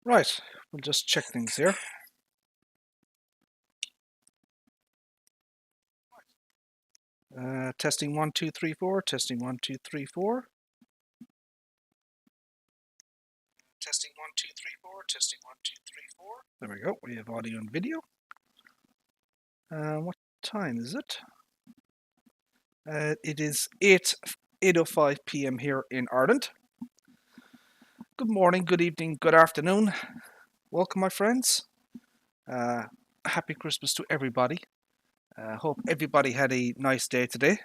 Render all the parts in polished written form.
Right, we'll just check things here. Testing 1, 2, 3, 4. Testing 1, 2, 3, 4. Testing 1, 2, 3, 4. Testing 1, 2, 3, 4. There we go. We have audio and video. What time is it? It is 8:05 p.m. here in Ireland. Good morning, good evening, good afternoon. Welcome, my friends. Happy Christmas to everybody. Hope everybody had a nice day today.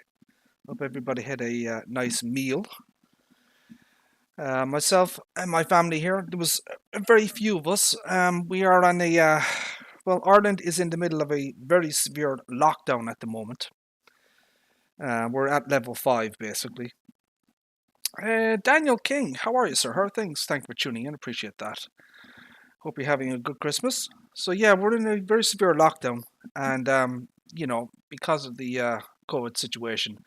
Hope everybody had a nice meal. Myself and my family here, there was very few of us. We are on a, well, Ireland is in the middle of a very severe lockdown at the moment. We're at level 5, basically. Daniel King, how are you, sir? How are things? Thank you for tuning in. Appreciate that. Hope you're having a good Christmas. So yeah, we're in a very severe lockdown, and you know, because of the COVID situation,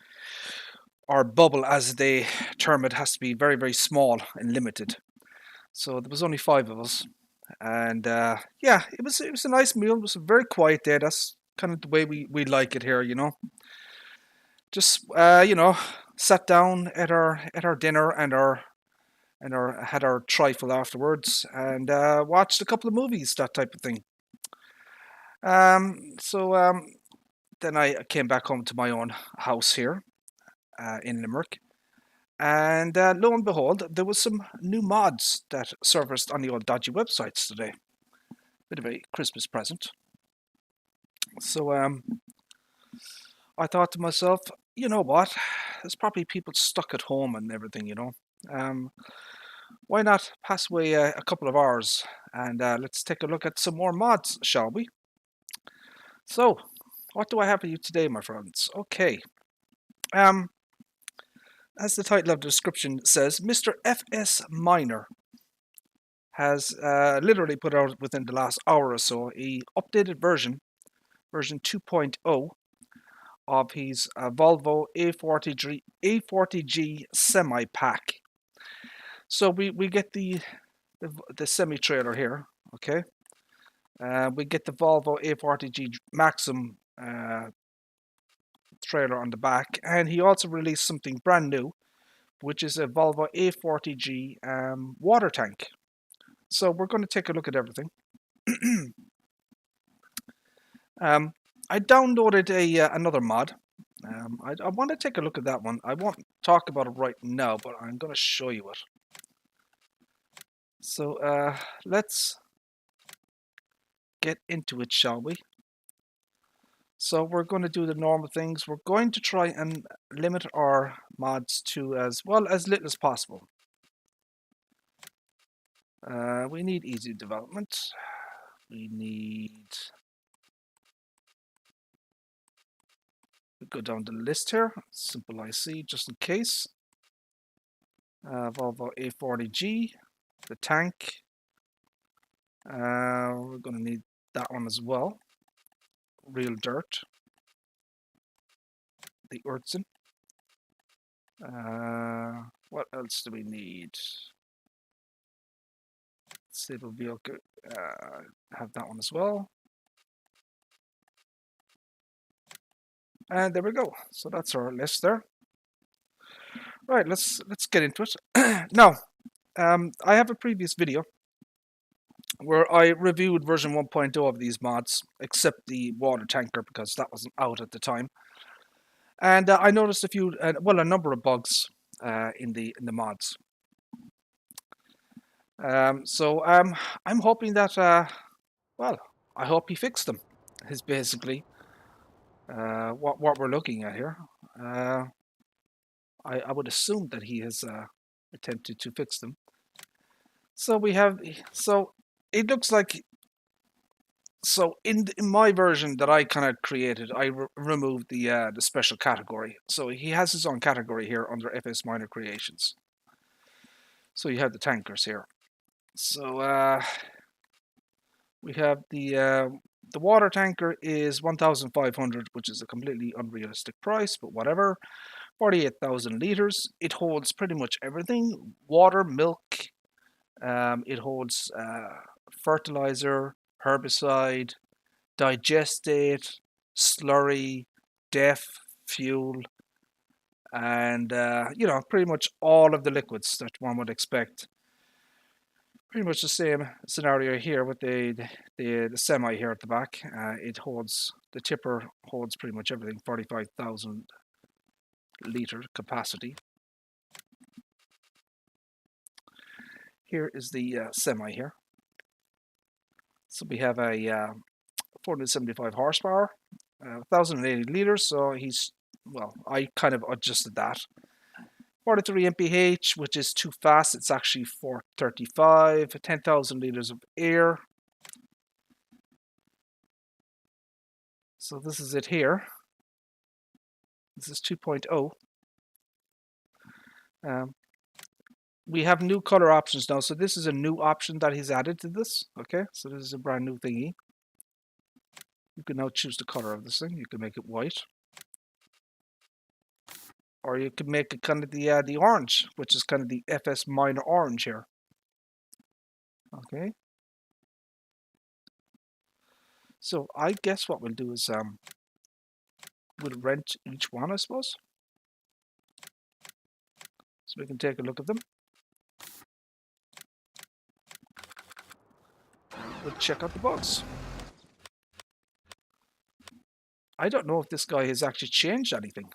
our bubble, as they term it, has to be very, very small and limited. So there was only 5 of us, and yeah, it was a nice meal. It was a very quiet day. That's kind of the way we like it here, you know. Just you know, sat down at our dinner and our had our trifle afterwards, and watched a couple of movies, that type of thing. So then I came back home to my own house here in Limerick, and lo and behold, there was some new mods that surfaced on the old dodgy websites today. Bit of a Christmas present. So I thought to myself, you know what? There's probably people stuck at home and everything, you know. Um, why not pass away a couple of hours and let's take a look at some more mods, shall we? So, what do I have for you today, my friends? Okay. Um, as the title of the description says, Mr. FS Miner has literally put out within the last hour or so a updated version 2.0 of his Volvo A40G semi pack. So we get the semi trailer here, okay. We get the Volvo A40G Maxim trailer on the back, and he also released something brand new, which is a Volvo A40G water tank. So we're going to take a look at everything. I downloaded another mod. I want to take a look at that one. I won't talk about it right now, but I'm going to show you it. So let's get into it, shall we? So we're going to do the normal things. We're going to try and limit our mods to as little as possible. We need easy development. We need... go down the list here. Simple IC, just in case. Volvo A40G, the tank. We're going to need that one as well. Real dirt. The Urtzen. What else do we need? Civil vehicle. Have that one as well. And there we go. So that's our list there. Right, let's get into it. Now, I have a previous video where I reviewed version 1.0 of these mods, except the water tanker because that wasn't out at the time. And I noticed a number of bugs in the mods. So I'm hoping that, I hope he fixed them. Is basically what we're looking at here. I would assume that he has attempted to fix them. So it looks like, so in my version that I kind of created, I removed the special category. So he has his own category here under FS Miner Creations. So you have the tankers here. So we have the water tanker is 1,500, which is a completely unrealistic price, but whatever. 48,000 liters. It holds pretty much everything: water, milk. It holds fertilizer, herbicide, digestate, slurry, def, fuel, and you know, pretty much all of the liquids that one would expect. Pretty much the same scenario here with the semi here at the back. The tipper holds pretty much everything, 45,000 liter capacity. Here is the semi here. So we have a 475 horsepower, 1,080 liters. So I kind of adjusted that. 43 mph, which is too fast. It's actually 435, 10,000 liters of air. So this is it here. This is 2.0. We have new color options now. So this is a new option that he's added to this. Okay, so this is a brand new thingy. You can now choose the color of this thing. You can make it white, or you can make it kind of the orange, which is kind of the FS Miner orange here. Okay. So I guess what we'll do is we'll rent each one, I suppose, so we can take a look at them. We'll check out the bugs. I don't know if this guy has actually changed anything.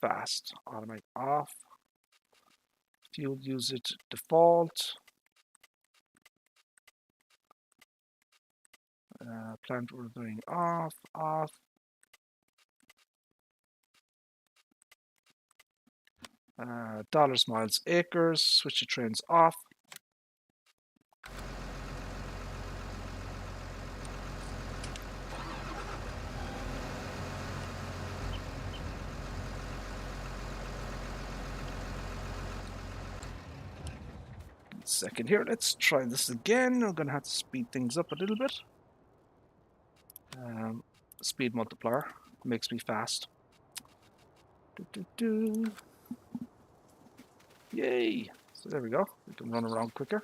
Fast, automate off, fuel usage default, plant ordering off, dollars, miles, acres, switch to trains off. Second here, let's try this again. We're gonna have to speed things up a little bit. Speed multiplier makes me fast. Yay! So there we go. We can run around quicker.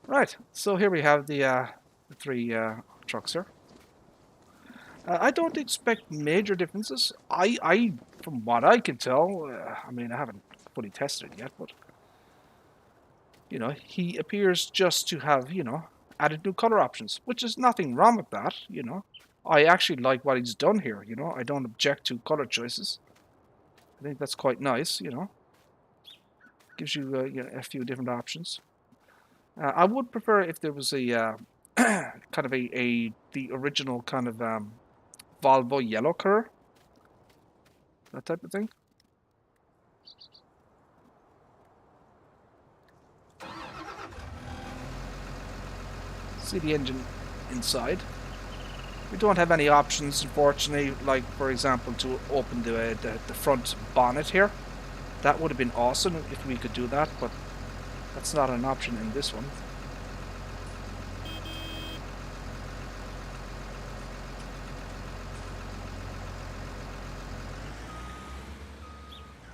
Right. So here we have the three trucks here. I don't expect major differences. From what I can tell, I mean, I haven't fully tested it yet, but you know, he appears just to have, you know, added new color options, which is nothing wrong with that, you know. I actually like what he's done here, you know. I don't object to color choices. I think that's quite nice, you know. Gives you, you know, a few different options. I would prefer if there was a kind of the original kind of Volvo yellow color, that type of thing. See the engine inside. We don't have any options, unfortunately, like, for example, to open the front bonnet here. That would have been awesome if we could do that, but that's not an option in this one.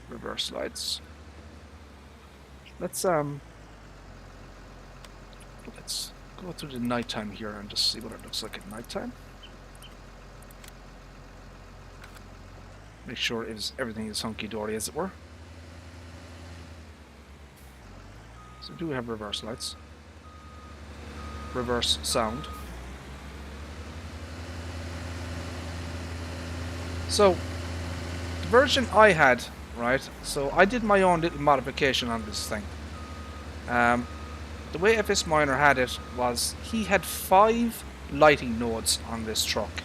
Reverse lights. Let's go through the nighttime here and just see what it looks like at nighttime. Make sure everything is hunky-dory, as it were. So do we have reverse lights? Reverse sound. So the version I had, right? So I did my own little modification on this thing. The way FS Miner had it was he had 5 lighting nodes on this truck.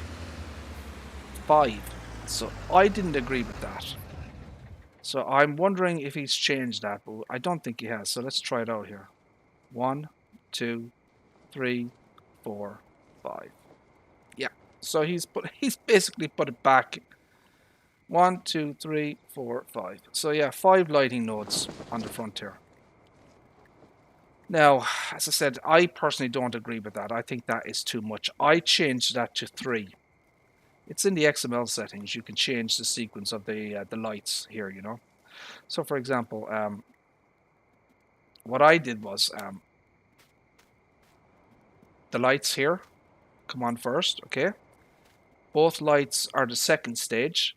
5. So I didn't agree with that. So I'm wondering if he's changed that, but I don't think he has. So let's try it out here. 1, 2, 3, 4, 5. Yeah. So he's basically put it back. 1, 2, 3, 4, 5. So yeah, 5 lighting nodes on the front here. Now, as I said, I personally don't agree with that. I think that is too much. I changed that to 3. It's in the XML settings. You can change the sequence of the lights here, you know. So for example, what I did was the lights here come on first, okay? Both lights are the second stage,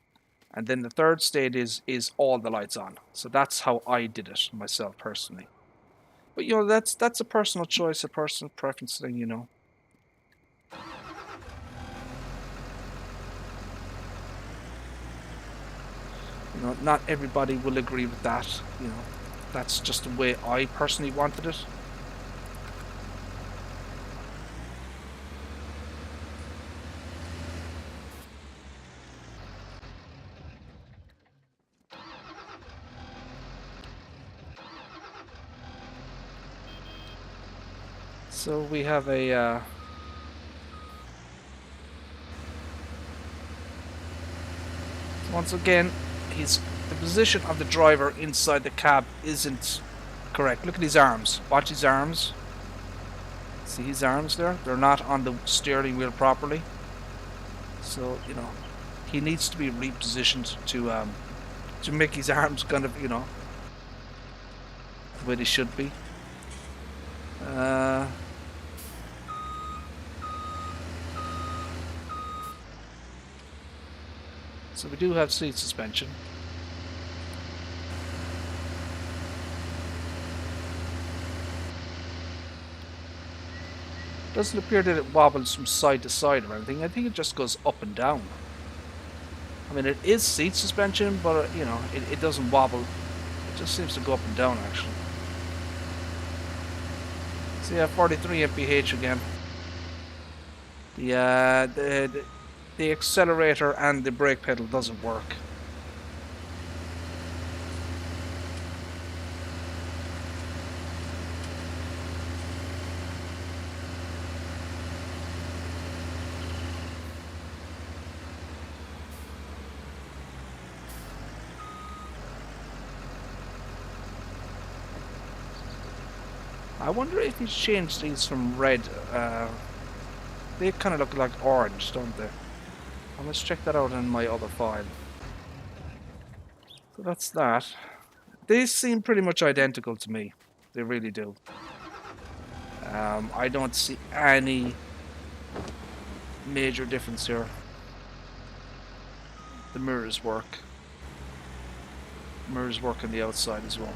and then the third stage is all the lights on. So that's how I did it myself personally. But you know, that's a personal choice, a personal preference thing, you know. You know, not everybody will agree with that, you know. That's just the way I personally wanted it. So we have a once again, the position of the driver inside the cab isn't correct. Look at his arms. Watch his arms. See his arms there? They're not on the steering wheel properly. So, you know, he needs to be repositioned to make his arms kind of, you know, the way they should be. So we do have seat suspension. Doesn't appear that it wobbles from side to side or anything. I think it just goes up and down. I mean, it is seat suspension, but you know, it doesn't wobble. It just seems to go up and down actually. So yeah, 43 mph again. The accelerator and the brake pedal doesn't work. I wonder if he's changed these from red. They kind of look like orange, don't they? Let's check that out in my other file. So that's that. These seem pretty much identical to me. They really do. I don't see any major difference here. The mirrors work. Mirrors work on the outside as well.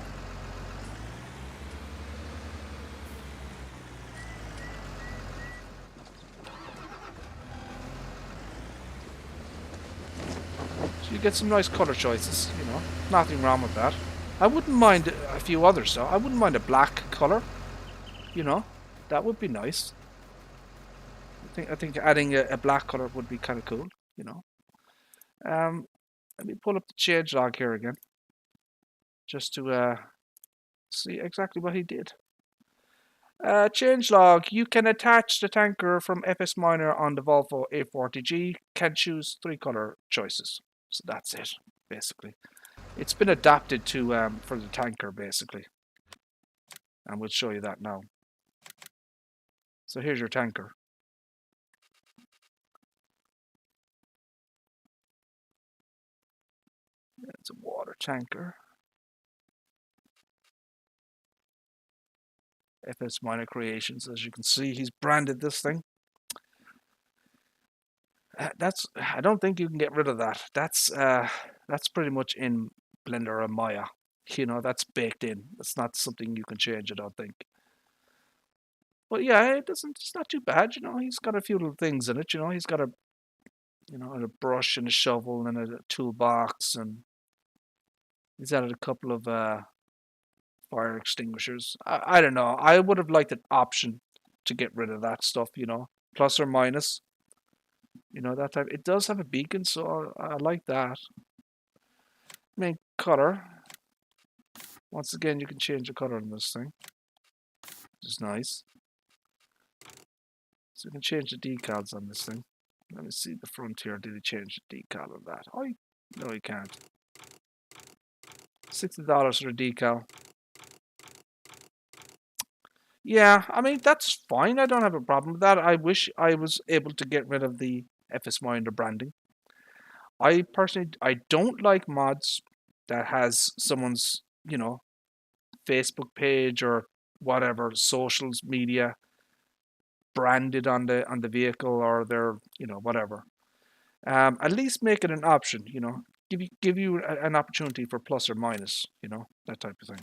So you get some nice color choices, you know. Nothing wrong with that. I wouldn't mind a few others though. I wouldn't mind a black color. You know, that would be nice. I think adding a black color would be kind of cool, you know. Let me pull up the change log here again, just to see exactly what he did. Change log. You can attach the tanker from FS Miner on the Volvo A40G. Can choose 3 color choices. So that's it, basically. It's been adapted to for the tanker, basically. And we'll show you that now. So here's your tanker. It's a water tanker. FS Miner Creations, as you can see, he's branded this thing. I don't think you can get rid of that. That's pretty much in Blender or Maya. You know, that's baked in. It's not something you can change, I don't think. But yeah, it's not too bad, you know. He's got a few little things in it, you know. He's got a brush and a shovel and a toolbox, and he's added a couple of fire extinguishers. I don't know. I would have liked an option to get rid of that stuff, you know, plus or minus. You know, that type. It does have a beacon, so I like that. Main color. Once again, you can change the color on this thing, which is nice. So you can change the decals on this thing. Let me see the front here. Did he change the decal on that? Oh, no, he can't. $60 for a decal. Yeah, I mean, that's fine. I don't have a problem with that. I wish I was able to get rid of the FS Miner branding. I personally, I don't like mods that has someone's, Facebook page or whatever socials media branded on the vehicle or their, whatever. At least make it an option, give you an opportunity for plus or minus, that type of thing.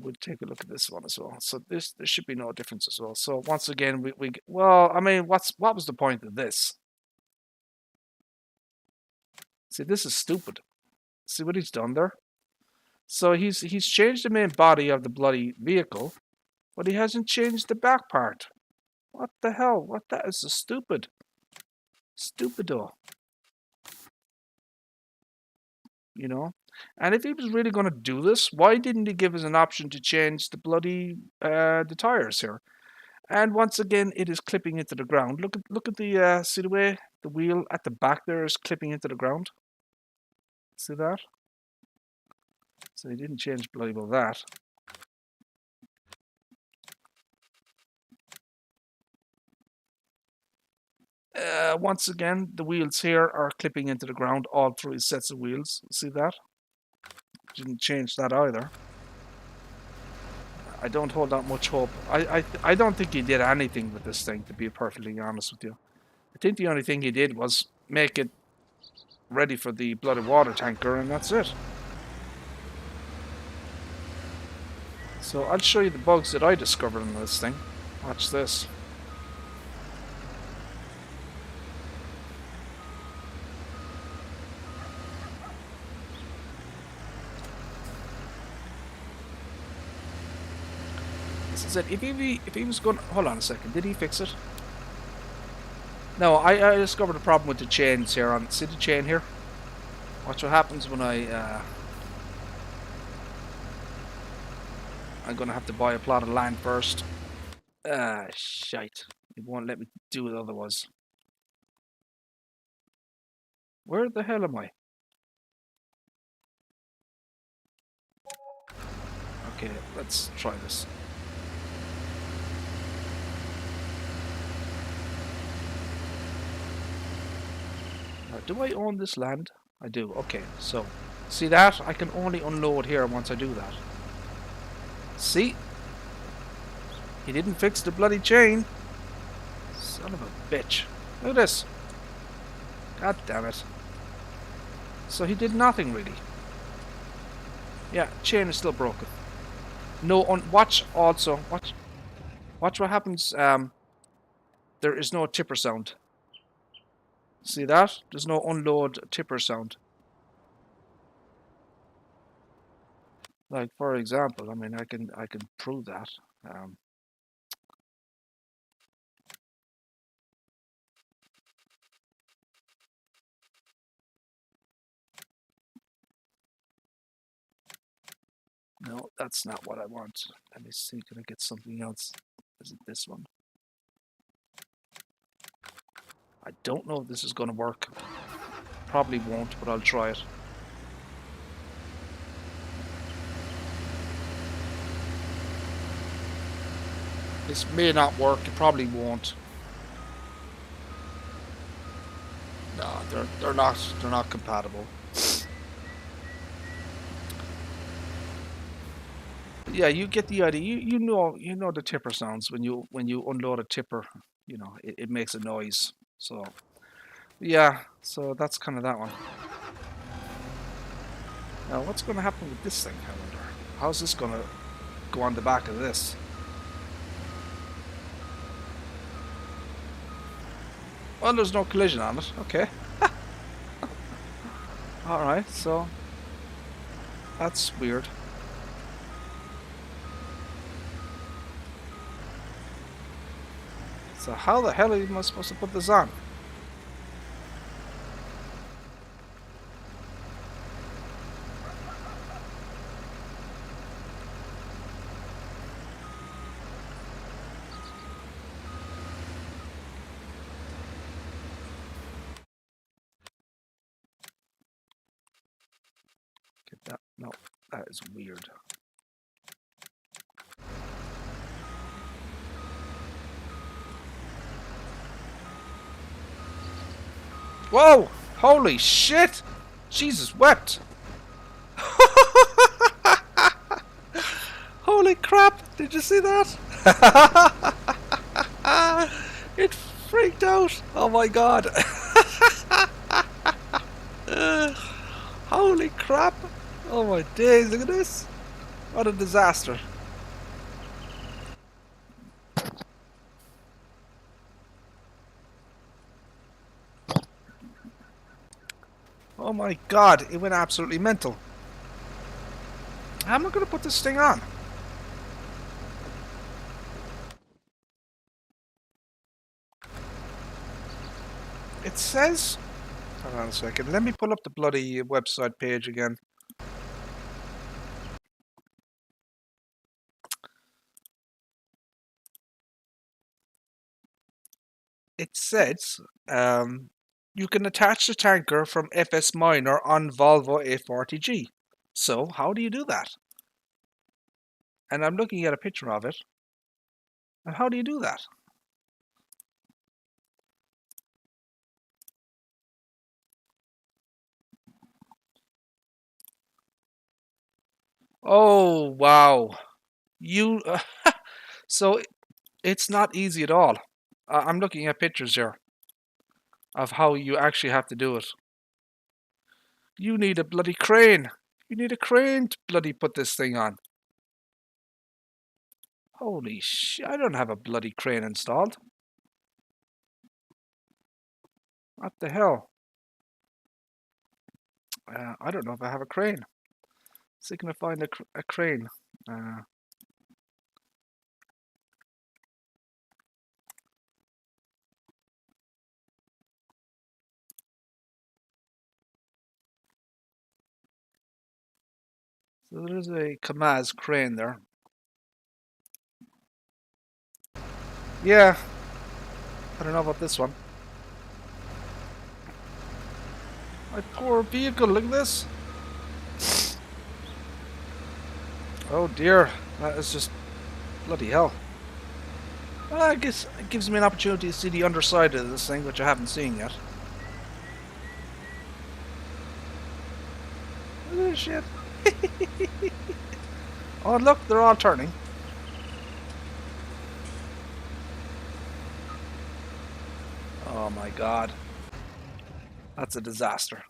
We'll take a look at this one as well. So there should be no difference as well. So once again, well, I mean, what was the point of this? See, this is stupid. See what he's done there? So he's changed the main body of the bloody vehicle, but he hasn't changed the back part. What the hell? What that is stupid. Stupido. And if he was really going to do this, why didn't he give us an option to change the bloody the tires here? And once again, it is clipping into the ground. Look at the see the way the wheel at the back there is clipping into the ground. See that? So he didn't change bloody well that. Once again, the wheels here are clipping into the ground, all three sets of wheels. See that? Didn't change that either. I don't hold out much hope. I don't think he did anything with this thing, to be perfectly honest with you. I think the only thing he did was make it ready for the bloody water tanker, and that's it. So I'll show you the bugs that I discovered in this thing. Watch this. This is it. If he was going, hold on a second. Did he fix it? No, I discovered a problem with the chains here. See the chain here? Watch what happens when I'm gonna have to buy a plot of land first. Shite. It won't let me do it otherwise. Where the hell am I? Okay, let's try this. Do I own this land? I do. Okay, so see that? I can only unload here once I do that. See? He didn't fix the bloody chain. Son of a bitch. Look at this. God damn it. So he did nothing really. Yeah, chain is still broken. No, watch also. Watch what happens. There is no tipper sound. See that? There's no unload tipper sound. Like for example, I mean, I can prove that. No, that's not what I want. Let me see. Can I get something else? Is it this one? I don't know if this is going to work. Probably won't, but I'll try it. This may not work. It probably won't. No, they're not compatible. But yeah, you get the idea. You know the tipper sounds when you unload a tipper. It makes a noise. So yeah, so that's kind of that one. Now, what's going to happen with this thing? I wonder. How's this going to go on the back of this? Well, there's no collision on it. Okay. Alright, so that's weird. So how the hell am I supposed to put this on? Get that? No, that is weird. Whoa! Holy shit! Jesus wept! Holy crap! Did you see that? It freaked out! Oh my god! Holy crap! Oh my days, look at this! What a disaster. Oh my god, it went absolutely mental. How am I going to put this thing on? It says... Hold on a second, let me pull up the bloody website page again. It says you can attach the tanker from FS Miner on Volvo A40G. So, how do you do that? And I'm looking at a picture of it. And how do you do that? Oh, wow. You... so, it's not easy at all. I'm looking at pictures here of how you actually have to do it. You need a bloody crane. You need a crane to bloody put this thing on. Holy shit, I don't have a bloody crane installed. What the hell? I don't know if I have a crane. So can I find a crane? So there's a Kamaz crane there. Yeah, I don't know about this one. My poor vehicle, look at this. Oh dear, that is just bloody hell. Well, I guess it gives me an opportunity to see the underside of this thing, which I haven't seen yet. Look at this shit. Oh look, they're all turning. Oh my god. That's a disaster.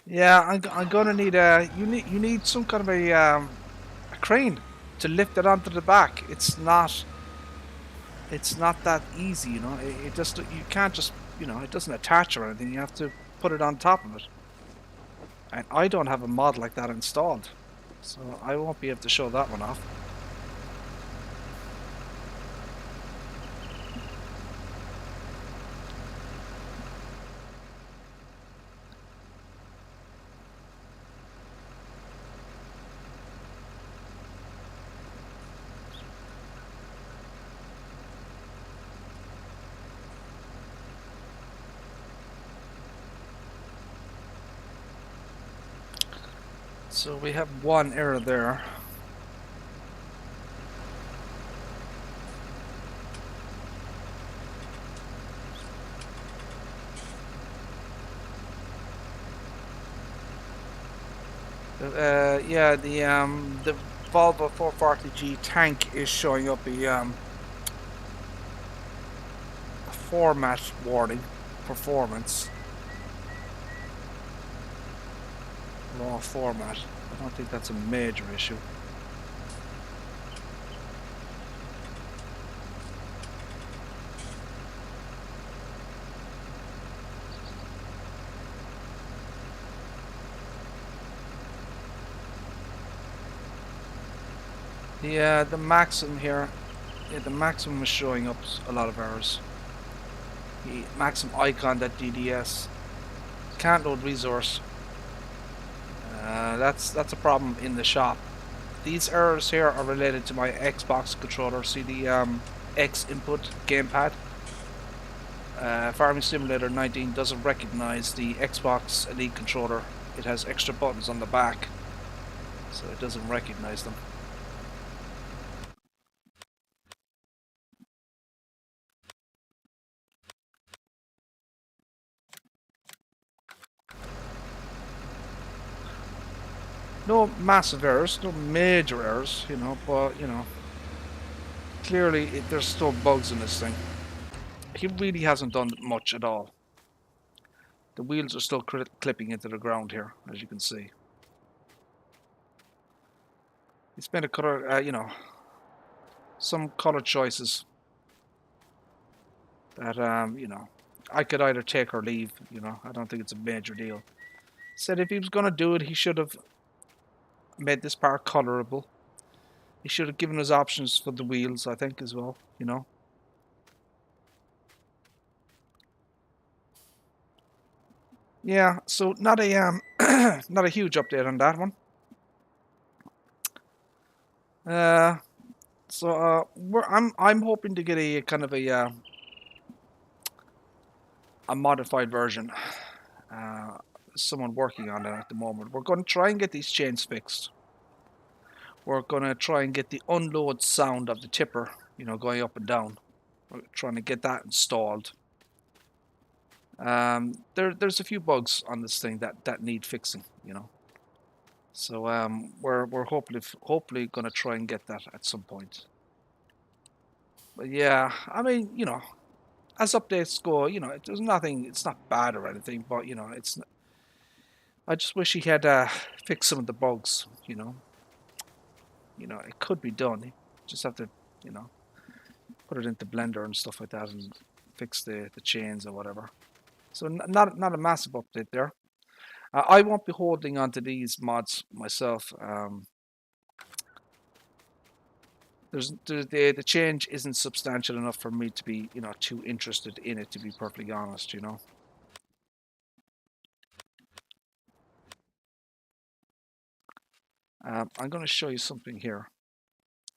Yeah, I'm gonna need you need some kind of a crane to lift it onto the back. It's not that easy, you know. It just, you can't just, you know, it doesn't attach or anything. You have to put it on top of it. And I don't have a mod like that installed, so I won't be able to show that one off. So we have one error there. Yeah, the Volvo 440G tank is showing up a format warning, performance, raw format. I don't think that's a major issue. The maximum here, yeah, the maximum is showing up a lot of errors. The maximum icon.dds can't load resource. That's a problem in the shop. These errors here are related to my Xbox controller. See the X input gamepad. Farming Simulator 19 doesn't recognize the Xbox Elite controller. It has extra buttons on the back, so it doesn't recognize them. No massive errors, no major errors, you know, but, you know, clearly there's still bugs in this thing. He really hasn't done much at all. The wheels are still clipping into the ground here, as you can see. He's made a color, you know, some color choices that, you know, I could either take or leave, you know. I don't think it's a major deal. Said if he was going to do it, he should have made this part colorable. He should have given us options for the wheels, I think, as well, you know. Yeah, so not a not a huge update on that one. I'm hoping to get a kind of a modified version. Someone working on it at the moment. We're going to try and get these chains fixed. We're going to try and get the unload sound of the tipper, you know, going up and down. We're trying to get that installed. There's a few bugs on this thing that need fixing, you know. So we're hopefully going to try and get that at some point. But yeah, I mean, you know, as updates go, you know, there's nothing. It's not bad or anything, but you know, it's. I just wish he had fixed some of the bugs. You know, it could be done. You just have to, you know, put it into Blender and stuff like that, and fix the chains or whatever. So not a massive update there. I won't be holding on to these mods myself. The change isn't substantial enough for me to be, you know, too interested in it, to be perfectly honest, you know. I'm going to show you something here,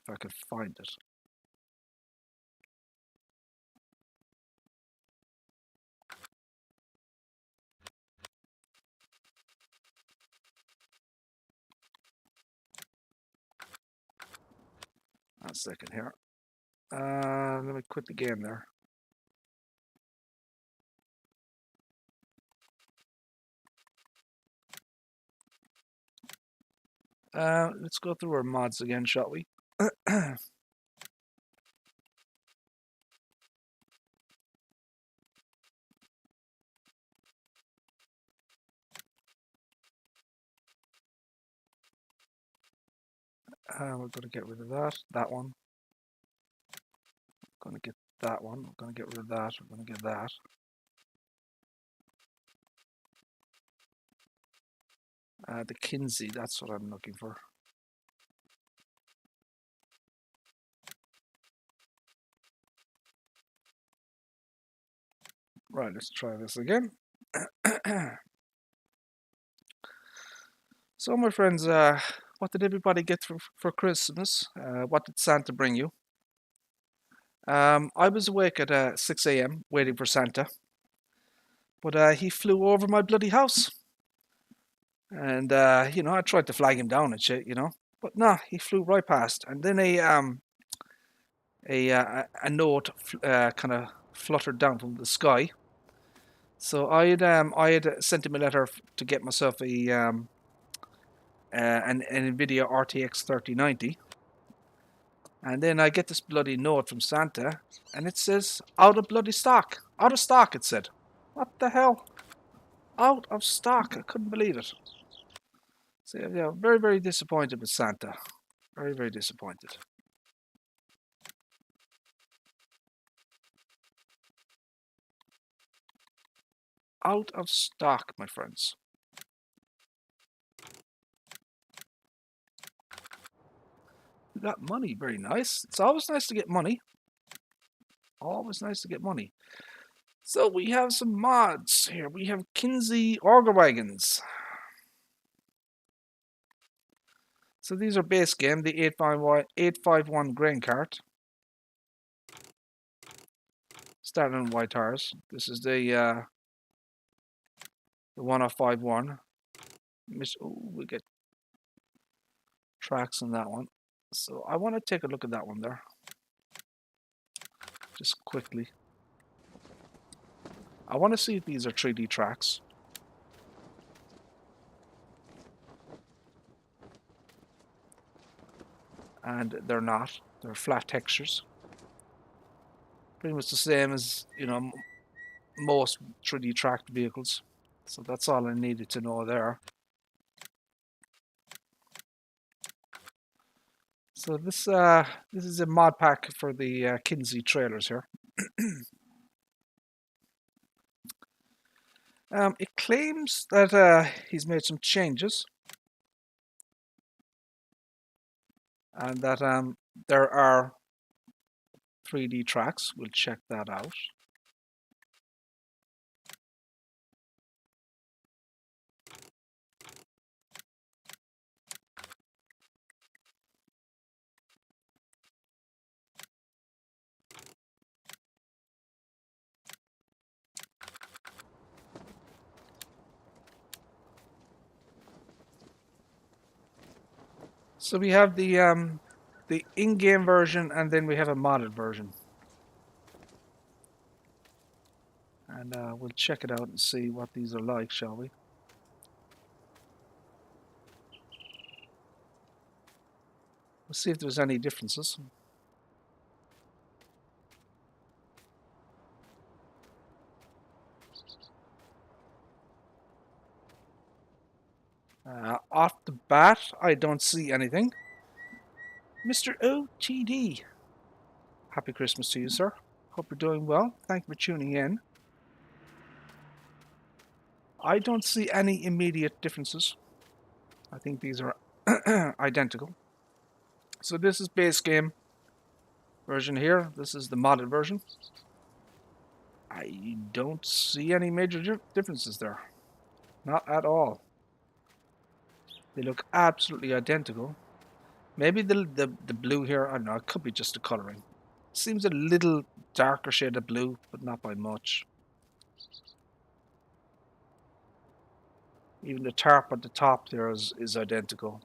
if I can find it. A second here. Let me quit the game there. Let's go through our mods again, shall we? We're going to get rid of that one. Going to get that one. We're going to get rid of that. We're going to get that. The Kinsey, that's what I'm looking for. Right, let's try this again. So, my friends, what did everybody get for Christmas? What did Santa bring you? I was awake at 6 a.m. waiting for Santa, but he flew over my bloody house. And, you know, I tried to flag him down and shit, you know, but no, he flew right past. And then a note kind of fluttered down from the sky. So I had sent him a letter to get myself an NVIDIA RTX 3090. And then I get this bloody note from Santa, and it says, out of bloody stock. Out of stock, it said. What the hell? Out of stock. I couldn't believe it. So, yeah, very, very disappointed with Santa. Very, very disappointed. Out of stock, my friends. We got money. Very nice. It's always nice to get money. Always nice to get money. So we have some mods here. We have Kinsey Auger Wagons. So these are base game, the 851 grain cart. Starting on white tires. This is the 1051. We get tracks on that one. So I want to take a look at that one there. Just quickly. I want to see if these are 3D tracks. and they're not. They're flat textures. Pretty much the same as, you know, most 3D tracked vehicles. So that's all I needed to know there. So this is a mod pack for the Kinsey trailers here. It claims that he's made some changes and that there are 3D tracks. We'll check that out. So we have the in-game version, and then we have a modded version. And we'll check it out and see what these are like, shall we? Let's see if there's any differences. Off the bat, I don't see anything. Mr. OTD, happy Christmas to you, sir. Hope you're doing well. Thank you for tuning in. I don't see any immediate differences. I think these are identical. So this is base game version here. This is the modded version. I don't see any major differences there. Not at all. They look absolutely identical. Maybe the blue here, I don't know, it could be just the coloring. Seems a little darker shade of blue, but not by much. Even the tarp at the top there is identical.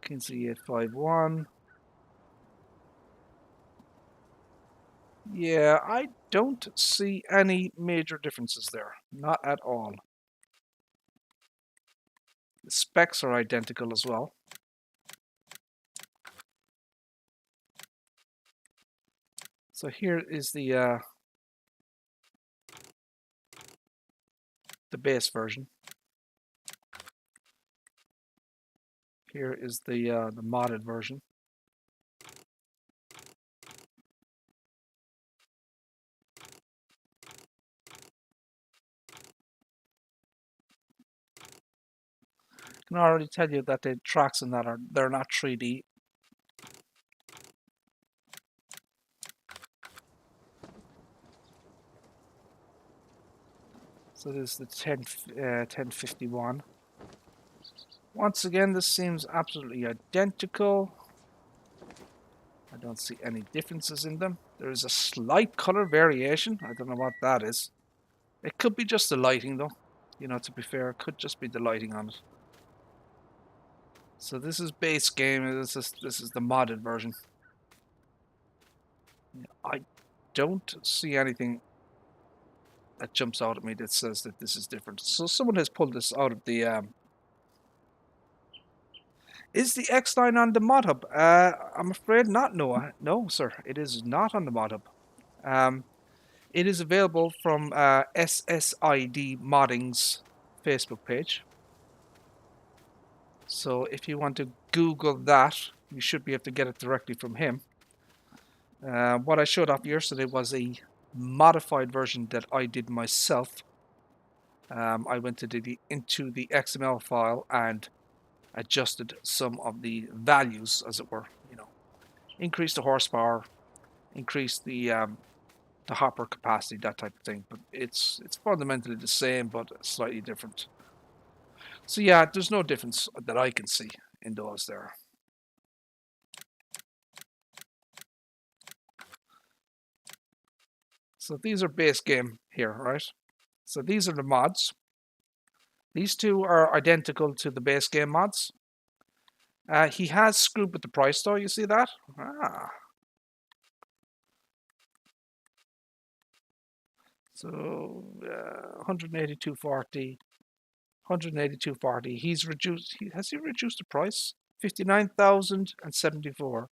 Kinsey 851. Yeah, I don't see any major differences there. Not at all. The specs are identical as well. So here is the base version. Here is the modded version. I can already tell you that the tracks in that they're not 3D. So this is the 1051. Once again, this seems absolutely identical. I don't see any differences in them. There is a slight color variation. I don't know what that is. It could be just the lighting though. You know, to be fair, it could just be the lighting on it. So this is base game. This is the modded version. I don't see anything that jumps out at me that says that this is different. So someone has pulled this out of the Is the X9 on the mod hub? I'm afraid not, Noah. No, sir, it is not on the mod hub. It is available from SSID Modding's Facebook page. So if you want to Google that, you should be able to get it directly from him. What I showed off yesterday was a modified version that I did myself. I went into the XML file and adjusted some of the values, as it were. You know, increase the horsepower, increase the hopper capacity, that type of thing. But it's fundamentally the same, but slightly different. So yeah, there's no difference that I can see in those there. So these are base game here, right? So these are the mods. These two are identical to the base game mods. He has screwed with the price though, you see that? Ah. So 182.40, 182.40. He's reduced. Has he reduced the price? 59,074.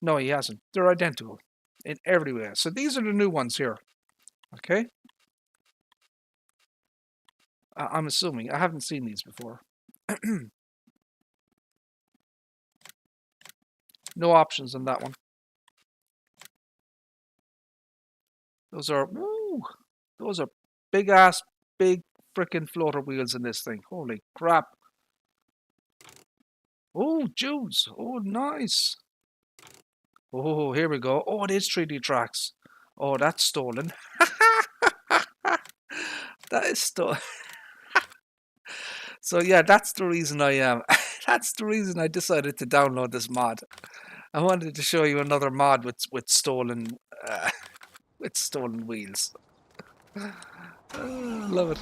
No, he hasn't. They're identical in every way. So these are the new ones here. Okay. I'm assuming. I haven't seen these before. No options on that one. Those are big freaking floater wheels in this thing. Holy crap. Oh, Jews. Oh, nice. Oh, here we go. Oh, it is 3D tracks. Oh, that's stolen. That is stolen. So yeah, that's the reason that's the reason I decided to download this mod. I wanted to show you another mod with stolen with stolen wheels. Love it.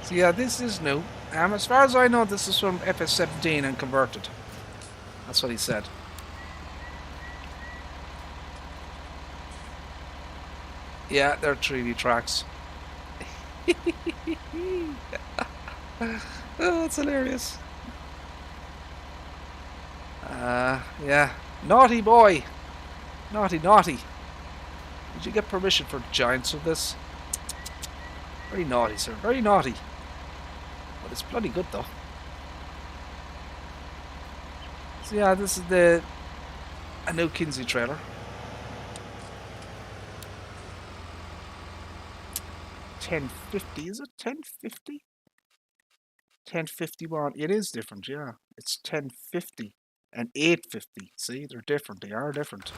So yeah, this is new. As far as I know, this is from FS17 and converted. That's what he said. Yeah, they're 3D tracks. Oh, that's hilarious. Yeah. Naughty boy. Naughty, naughty. Did you get permission for giants of this? Very naughty, sir. Very naughty. But it's bloody good, though. So yeah, this is a new Kinsey trailer. 1050, is it? 1050? 1051. It is different, yeah. It's 1050 and 850. See, they're different. They are different.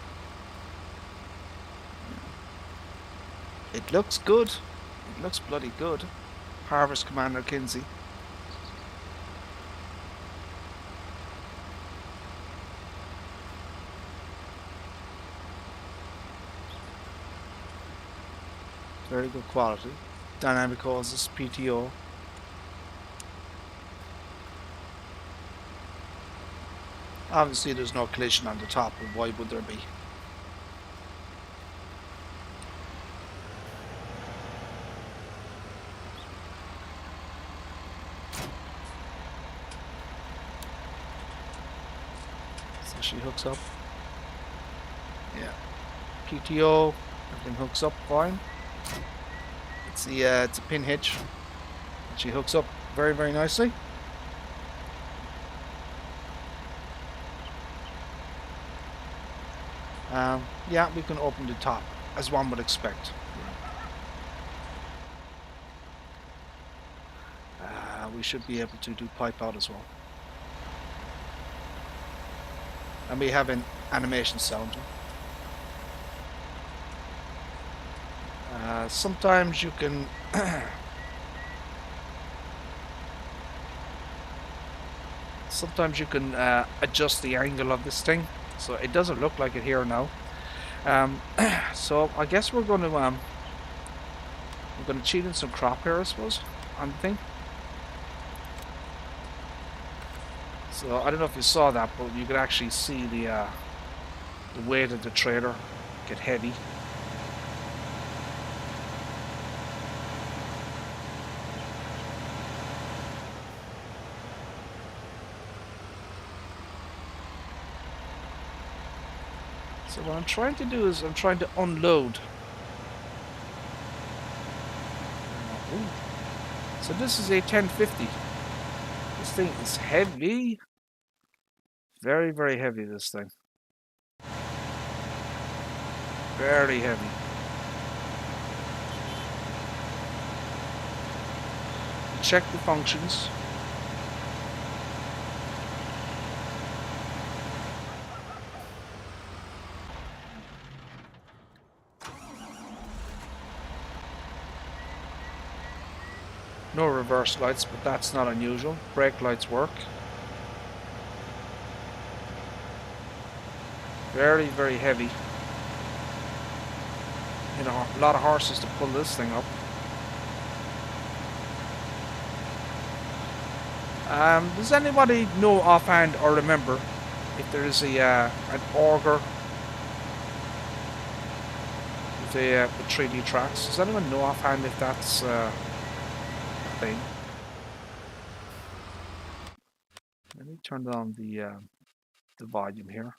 It looks good. It looks bloody good. Harvest Commander Kinsey. Very good quality. Dynamic hoses, PTO. Obviously there's no collision on the top, but why would there be? So she hooks up. Yeah. PTO, everything hooks up fine. It's a pin hitch. She hooks up very, very nicely. Yeah, we can open the top, as one would expect. We should be able to do pipe out as well. And we have an animation sounder. Sometimes you can adjust the angle of this thing, so it doesn't look like it here now. So I guess we're going to cheat in some crop here, I suppose, on the thing. So I don't know if you saw that, but you could actually see the weight of the trailer get heavy. So what I'm trying to do is I'm trying to unload. Ooh. So this is a 1050. This thing is heavy. Very, very heavy, this thing. Very heavy. Check the functions. No reverse lights, but that's not unusual. Brake lights work. Very, very heavy. You know, a lot of horses to pull this thing up. Does anybody know offhand or remember if there is an auger with 3D tracks. Does anyone know offhand if that's a thing? Let me turn down the volume here.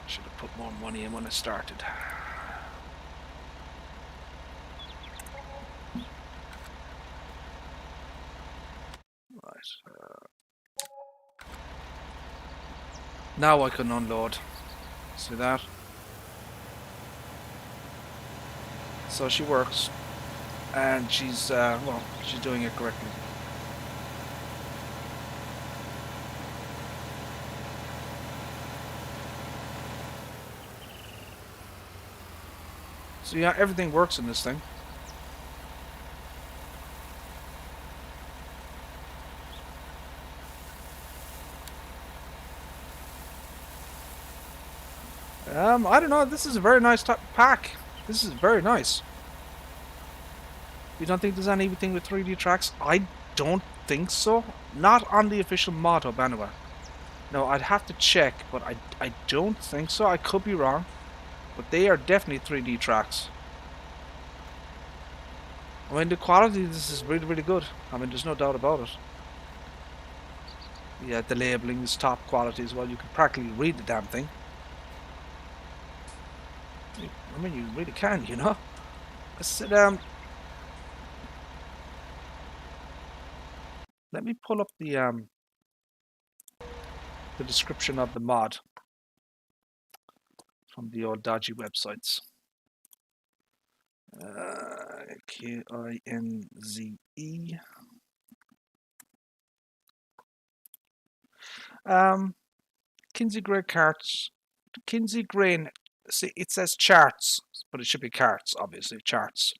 Should have put more money in when I started. Right. Now I can unload. See that? So she works, and she's well, she's doing it correctly. So yeah, everything works in this thing. I don't know. This is a very nice pack. This is very nice. You don't think there's anything with 3D tracks? I don't think so. Not on the official mod hub anyway. No, I'd have to check, but I don't think so. I could be wrong. But they are definitely 3D tracks. I mean, the quality of this is really, really good. I mean, there's no doubt about it. Yeah, the labeling is top quality as well. You can practically read the damn thing. I mean, you really can, you know. I said, let me pull up the description of the mod from the old dodgy websites. Kinze. Kinsey Gray carts. Kinsey Grain. See, it says charts, but it should be carts, obviously. Charts.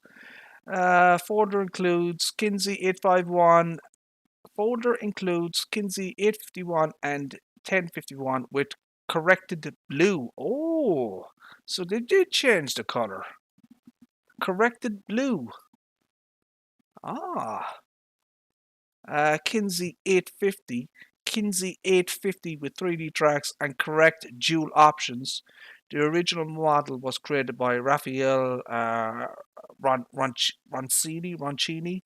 Folder includes Kinsey 851. Folder includes Kinsey 851 and 1051 with corrected blue. Oh, so they did change the color. Corrected blue. Ah. Kinsey 850. Kinsey 850 with 3D tracks and correct dual options. The original model was created by Raphael Roncini.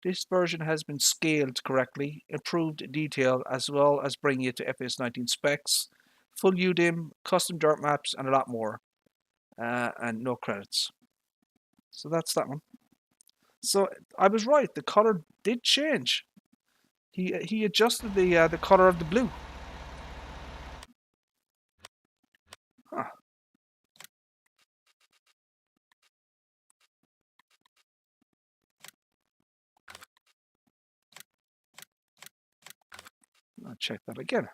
This version has been scaled correctly, improved detail, as well as bringing it to FS19 specs, full UDIM, custom dirt maps, and a lot more. And no credits. So that's that one. So I was right. The color did change. He adjusted the color of the blue. Huh. I'll check that again.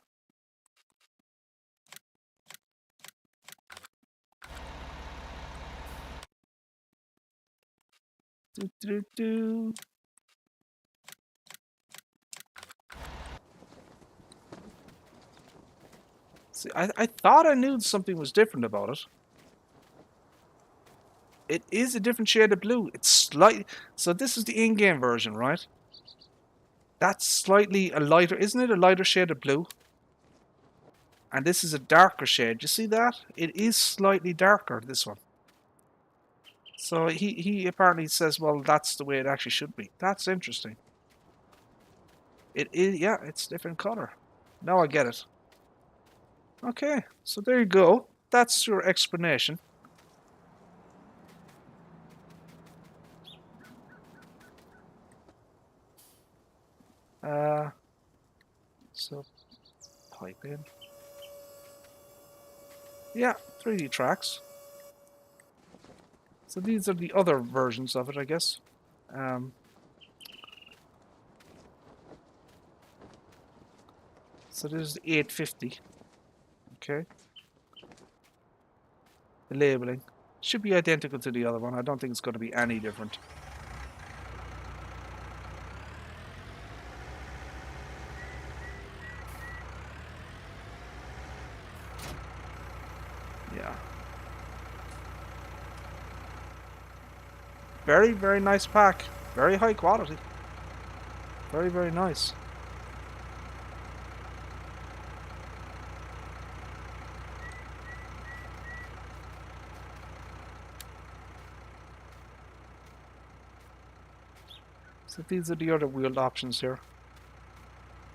Do. See, I thought I knew something was different about it. It is a different shade of blue. It's slightly... So this is the in-game version, right? That's slightly a lighter... Isn't it a lighter shade of blue? And this is a darker shade. You see that? It is slightly darker, this one. So he apparently says, well, that's the way it actually should be. That's interesting. It is... Yeah, it's different color. Now I get it. Okay, so there you go. That's your explanation. So pipe in. Yeah, 3D tracks. So these are the other versions of it, I guess. So this is the 850. Okay. The labeling should be identical to the other one. I don't think it's going to be any different. Very, very nice pack. Very high quality. Very, very nice. So these are the other wheeled options here.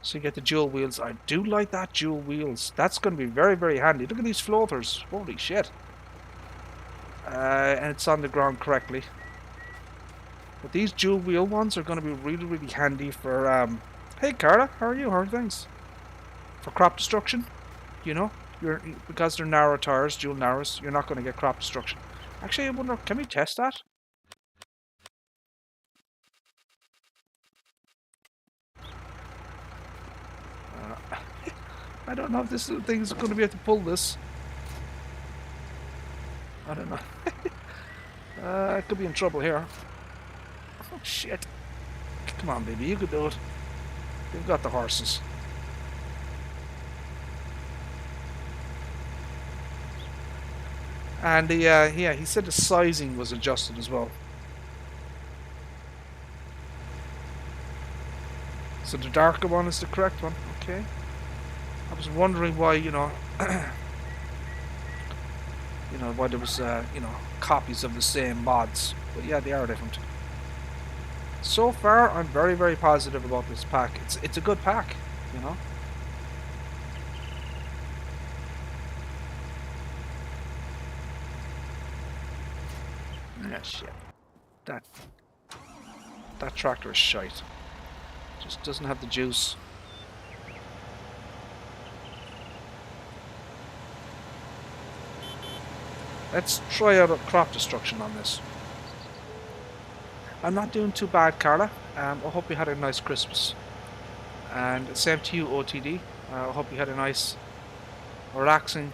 So you get the dual wheels. I do like that dual wheels. That's going to be very, very handy. Look at these floaters. Holy shit. And it's on the ground correctly. But these dual wheel ones are going to be really, really handy for... Hey Carla, how are you? How are things? For crop destruction, you know, because they're narrow tires, dual narrows, you're not going to get crop destruction. Actually, I wonder, can we test that? I don't know if this little thing is going to be able to pull this. I don't know. I could be in trouble here. Oh shit. Come on, baby, you could do it. You've got the horses. And the yeah, he said the sizing was adjusted as well. So the darker one is the correct one. Okay. I was wondering why, you know, why there was, copies of the same mods. But yeah, they are different. So far, I'm very, very positive about this pack. It's a good pack, you know. Yeah, shit. That tractor is shite. Just doesn't have the juice. Let's try out a crop destruction on this. I'm not doing too bad, Carla. I hope you had a nice Christmas. And same to you, OTD. I hope you had a nice, relaxing,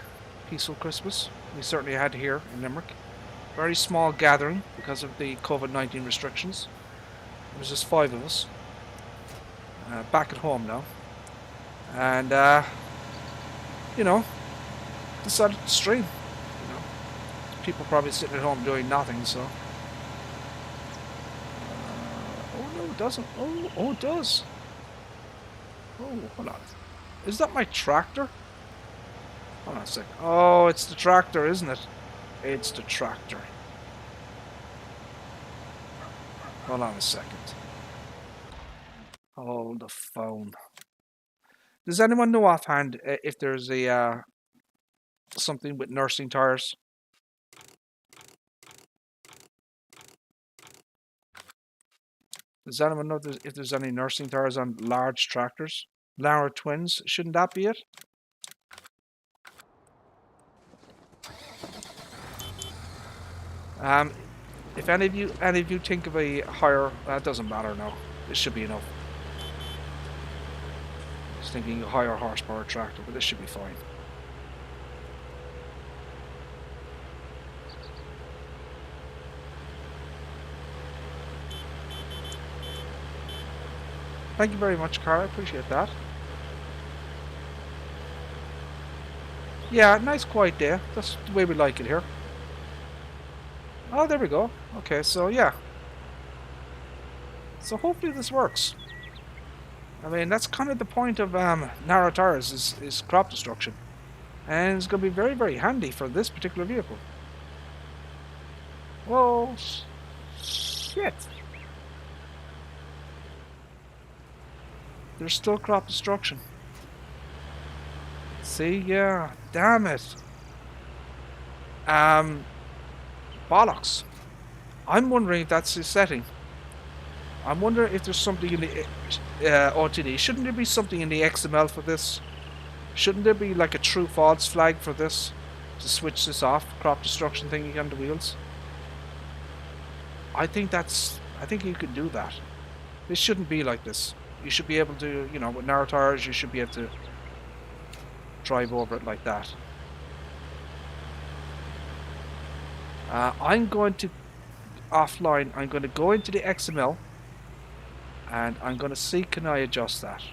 peaceful Christmas. We certainly had here in Limerick. Very small gathering because of the COVID-19 restrictions. There was just 5 of us. Back at home now. And, decided to stream. People probably sitting at home doing nothing, so... oh no, it doesn't. Oh, it does. Oh, hold on. Is that my tractor? Hold on a second. Oh, it's the tractor, isn't it? It's the tractor. Hold on a second. Hold the phone. Does anyone know offhand if there's a something with nursing tires? Does anyone know if there's any nursing tires on large tractors? Lara twins, shouldn't that be it? If any of you think of a higher, that doesn't matter now. This should be enough. I was thinking a higher horsepower tractor, but this should be fine. Thank you very much, Carl. I appreciate that. Yeah, nice quiet day. That's the way we like it here. Oh, there we go. Okay, so yeah. So hopefully this works. I mean, that's kind of the point of narrow tires is crop destruction. And it's going to be very, very handy for this particular vehicle. Whoa. Shit. There's still crop destruction. See, yeah. Damn it. Bollocks. I'm wondering if that's the setting. I'm wondering if there's something in the OTD. Shouldn't there be something in the XML for this? Shouldn't there be like a true-false flag for this? To switch this off, crop destruction thingy on the wheels? I think you could do that. This shouldn't be like this. You should be able to, with narrow tires, you should be able to drive over it like that. I'm going to, offline, I'm going to go into the XML and I'm going to see, can I adjust that?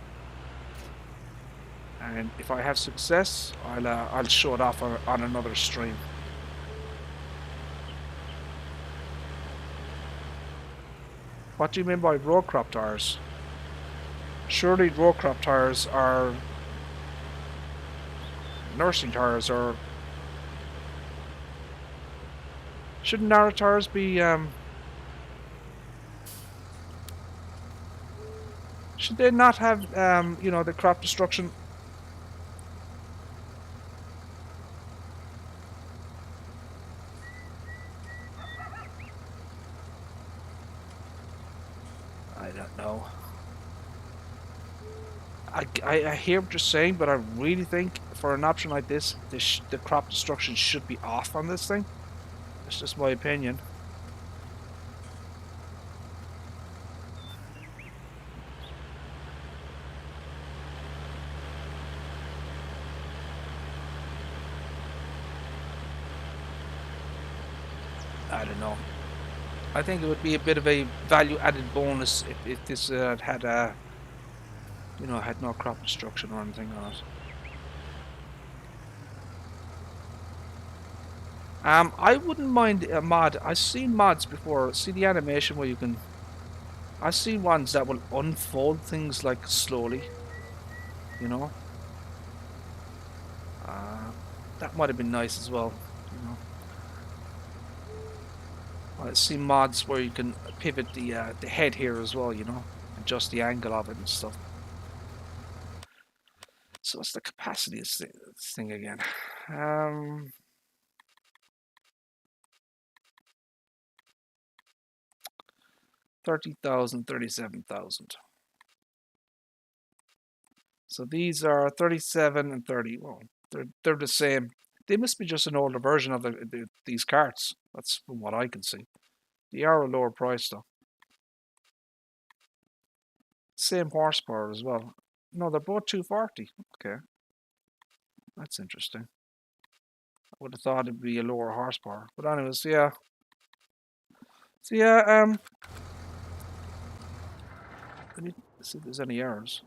And if I have success, I'll show it off on another stream. What do you mean by road crop tires? Surely road crop tires are nursing tires, or shouldn't narrow tires be should they not have you know, the crop destruction? I don't know. I hear what you're saying, but I really think for an option like this, the crop destruction should be off on this thing. That's just my opinion. I don't know. I think it would be a bit of a value-added bonus if this had you know, had no crop destruction or anything on it. I wouldn't mind a mod. I've seen mods before. See the animation where you can. I've seen ones that will unfold things like slowly. You know, uh, that might have been nice as well. You know, I've seen mods where you can pivot the head here as well. You know, adjust the angle of it and stuff. So what's the capacity of this thing again? 30,000, 37,000. So these are 37 and 30. Well, they're the same. They must be just an older version of these carts. That's from what I can see. They are a lower price though. Same horsepower as well. No, they're both 240. Okay, that's interesting. I would have thought it'd be a lower horsepower. But anyways, yeah. So yeah, let me see if there's any errors.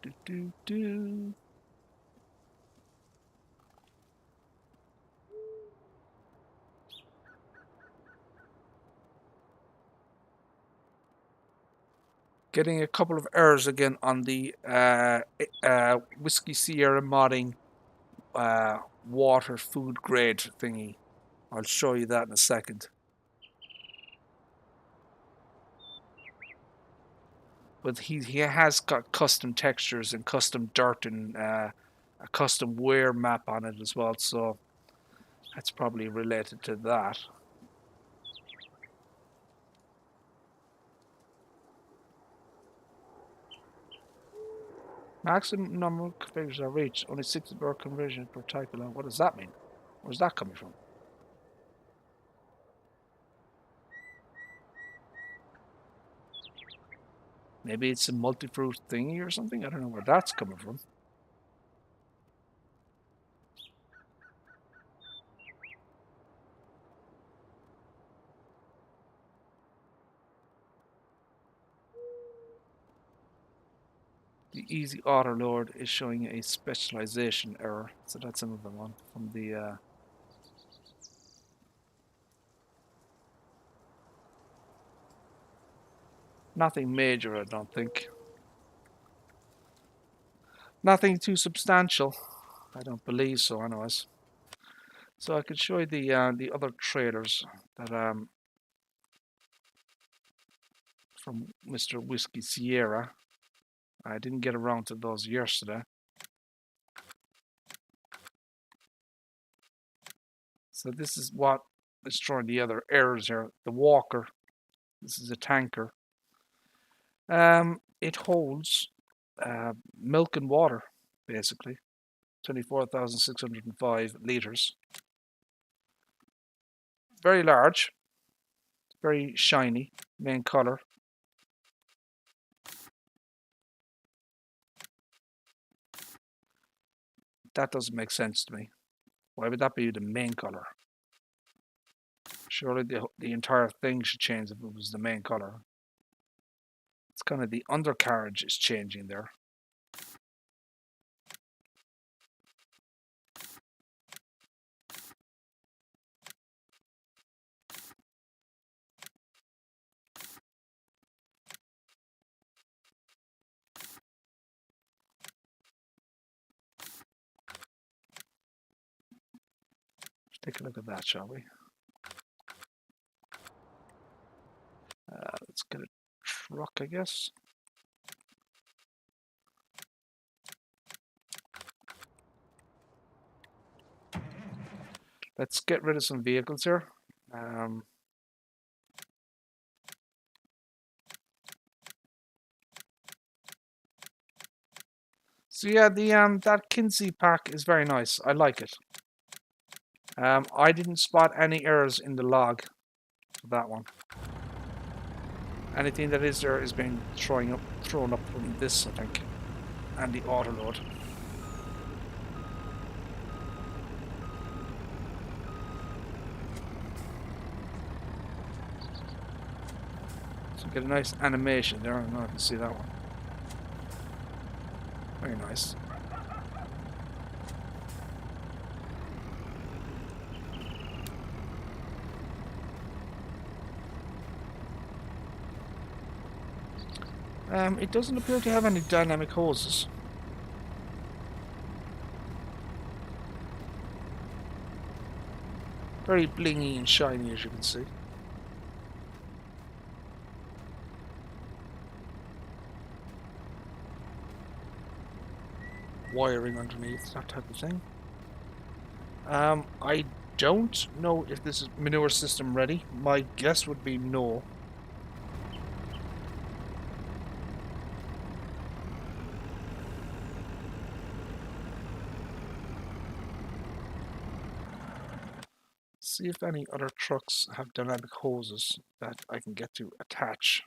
Do do do. Getting a couple of errors again on the Whiskey Sierra modding water food grade thingy. I'll show you that in a second. But he has got custom textures and custom dirt and a custom wear map on it as well, so that's probably related to that. Maximum number of configurations are reached. Only 60 per conversion per type. What does that mean? Where's that coming from? Maybe it's a multi-fruit thingy or something? I don't know where that's coming from. The easy auto load is showing a specialization error. So that's another one from the nothing major, I don't think. Nothing too substantial. I don't believe so, anyways. So I could show you the other trailers that from Mr. Whiskey Sierra. I didn't get around to those yesterday. So this is what is showing the other errors here. The walker. This is a tanker. It holds milk and water, basically. 24,605 liters. Very large. Very shiny. Main color. That doesn't make sense to me. Why would that be the main color? Surely the entire thing should change if it was the main color. It's kind of the undercarriage is changing there. Let's take a look at that, shall we? Let's get a truck, I guess. Let's get rid of some vehicles here. So yeah, the that Kinsey pack is very nice. I like it. I didn't spot any errors in the log for that one. Anything that is there is being thrown up from this, I think, and the auto load. So get a nice animation there. I don't know if you can see that one. Very nice. It doesn't appear to have any dynamic hoses. Very blingy and shiny, as you can see. Wiring underneath, that type of thing. I don't know if this is manure system ready. My guess would be no. See if any other trucks have dynamic hoses that I can get to attach.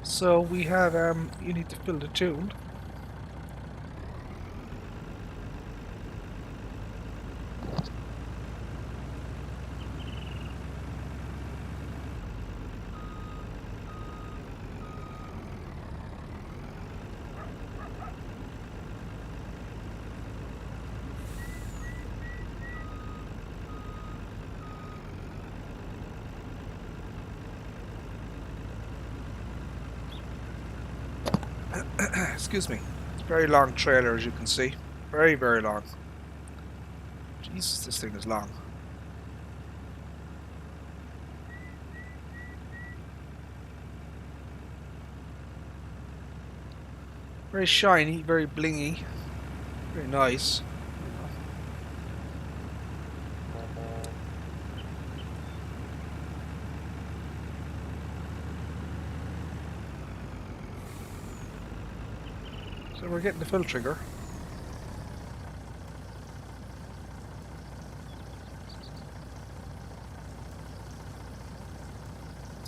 So we have, you need to fill the tune. Excuse me. It's a very long trailer, as you can see. Very, very long. Jesus, this thing is long. Very shiny, very blingy. Very nice. So we're getting the fill trigger.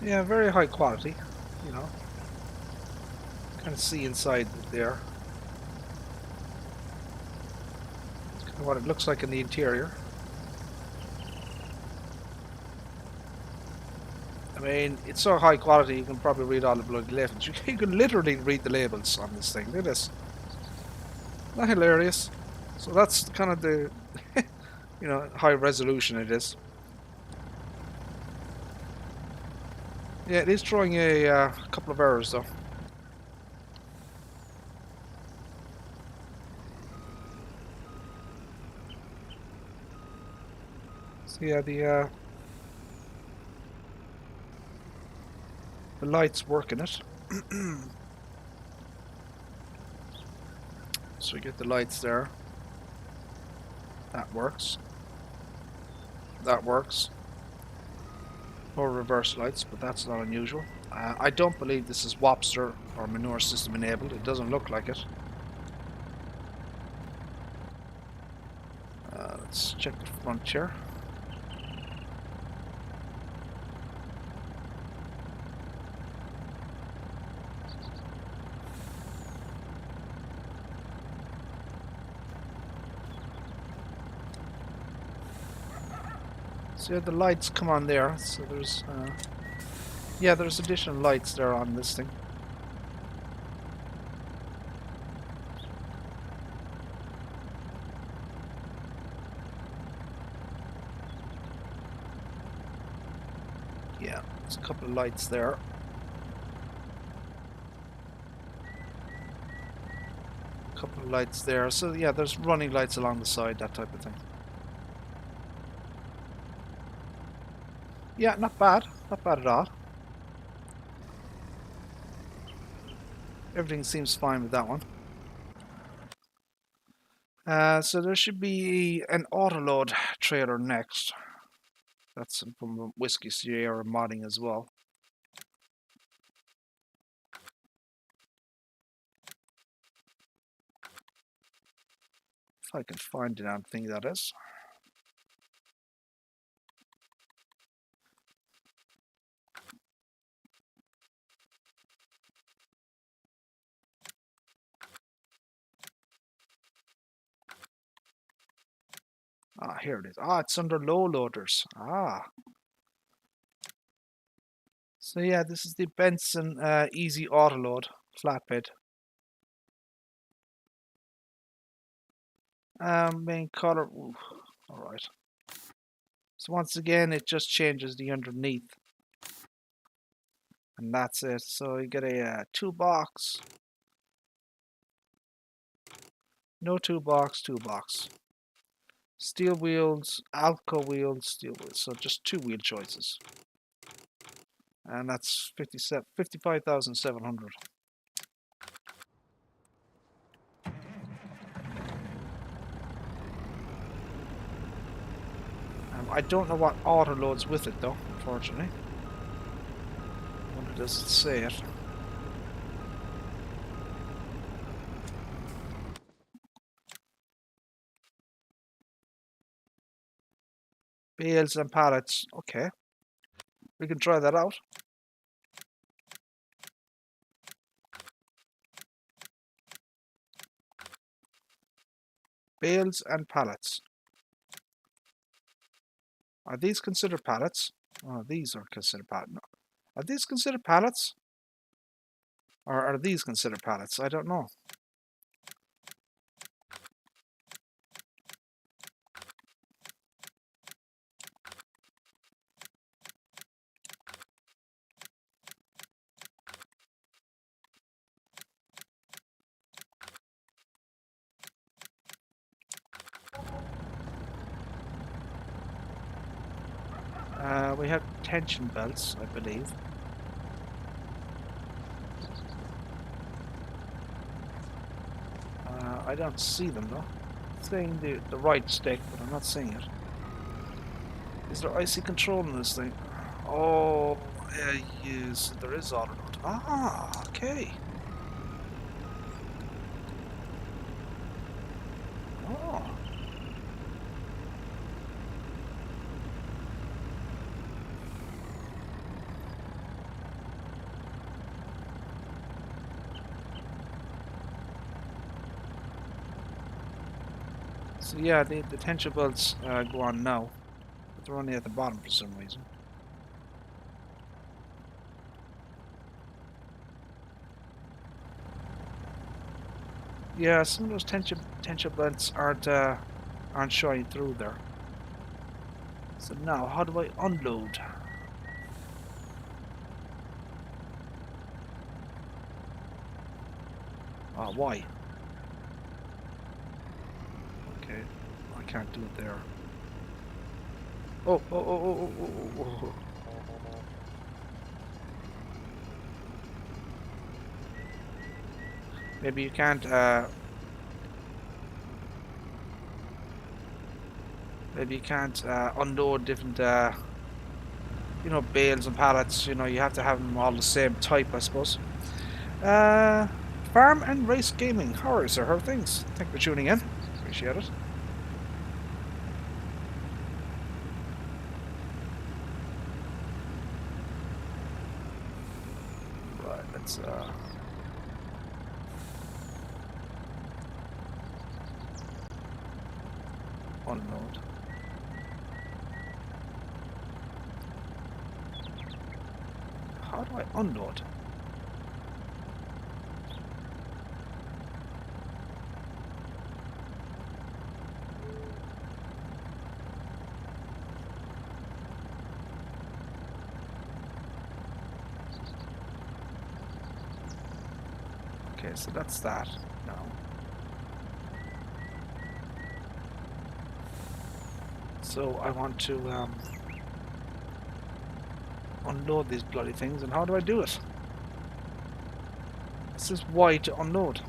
Yeah, very high quality, you know. Kind of see inside there. It's kind of what it looks like in the interior. I mean, it's so high quality you can probably read all the bloody labels. You can literally read the labels on this thing. Look at this. Not hilarious. So that's kind of the, you know, high resolution it is. Yeah, it is throwing a couple of errors though. So yeah, the light's working it. So we get the lights there. That works. That works. or reverse lights, but that's not unusual. I don't believe this is Wopster or manure system enabled. It doesn't look like it. Let's check the front here. So yeah, the lights come on there. So there's yeah, there's additional lights there on this thing. Yeah, there's a couple of lights there. A couple of lights there. So yeah, there's running lights along the side, that type of thing. Yeah, not bad. Not bad at all. Everything seems fine with that one. So there should be an autoload trailer next. That's from Whiskey Sierra modding as well. If I can find the damn thing, that is. Ah, here it is. Ah, it's under low loaders. Ah. So yeah, this is the Benson Easy Autoload flatbed. Main color. Alright. So once again, it just changes the underneath. And that's it. So you get a 2-box. No 2-box, 2-box. Steel wheels, Alco wheels, steel wheels. So just 2 wheel choices. And that's 55,700. I don't know what auto loads with it though, unfortunately. What does it say it? Bales and pallets. Okay. We can try that out. Bales and pallets. Are these considered pallets? Oh, these are considered pallets. No. Are these considered pallets? Or are these considered pallets? I don't know. We have tension belts, I believe. I don't see them though. It's saying the right stick, but I'm not seeing it. Is there IC control in this thing? Oh, yes, there is auto load. Ah, okay. Oh. So yeah, the tension belts go on now, but they're only at the bottom for some reason. Yeah, some of those tension belts aren't showing through there. So now, how do I unload? Ah, why? Okay, I can't do it there. Oh, oh, oh, oh, oh, oh, oh, oh. Maybe you can't, unload different, you know, bales and pallets, you know, you have to have them all the same type, I suppose. Uh, Farm and Race Gaming. How are you, sir? How are things? Thank you for tuning in. Appreciate it. Right, let's unload. How do I unload? Okay, so that's that now. So I want to unload these bloody things, and how do I do it? This is Y to unload.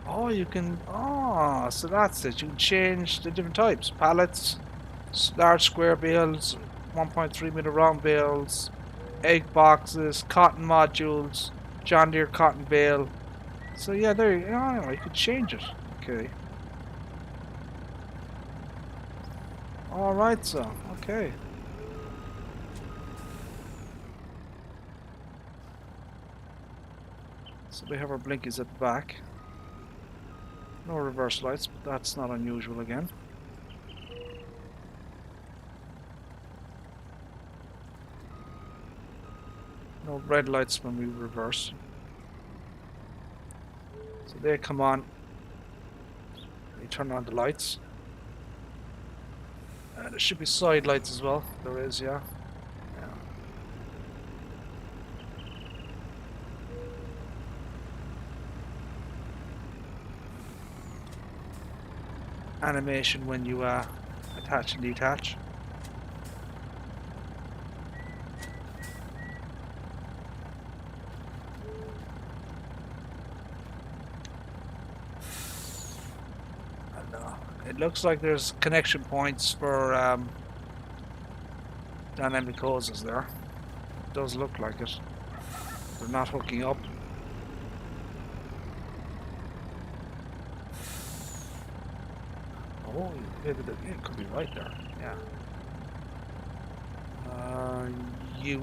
Oh, you can. Oh, so that's it. You can change the different types: pallets, large square bales, 1.3 meter round bales, egg boxes, cotton modules, John Deere cotton bale. So yeah, there you go. You could change it. Okay. All right, so okay. So we have our blinkies at the back. No reverse lights, but that's not unusual again. No red lights when we reverse. So they come on. You turn on the lights. There should be side lights as well. There is, yeah. Animation when you attach and detach. And, it looks like there's connection points for dynamic hoses there. It does look like it. They're not hooking up. Oh, maybe it could be right there. Yeah. U.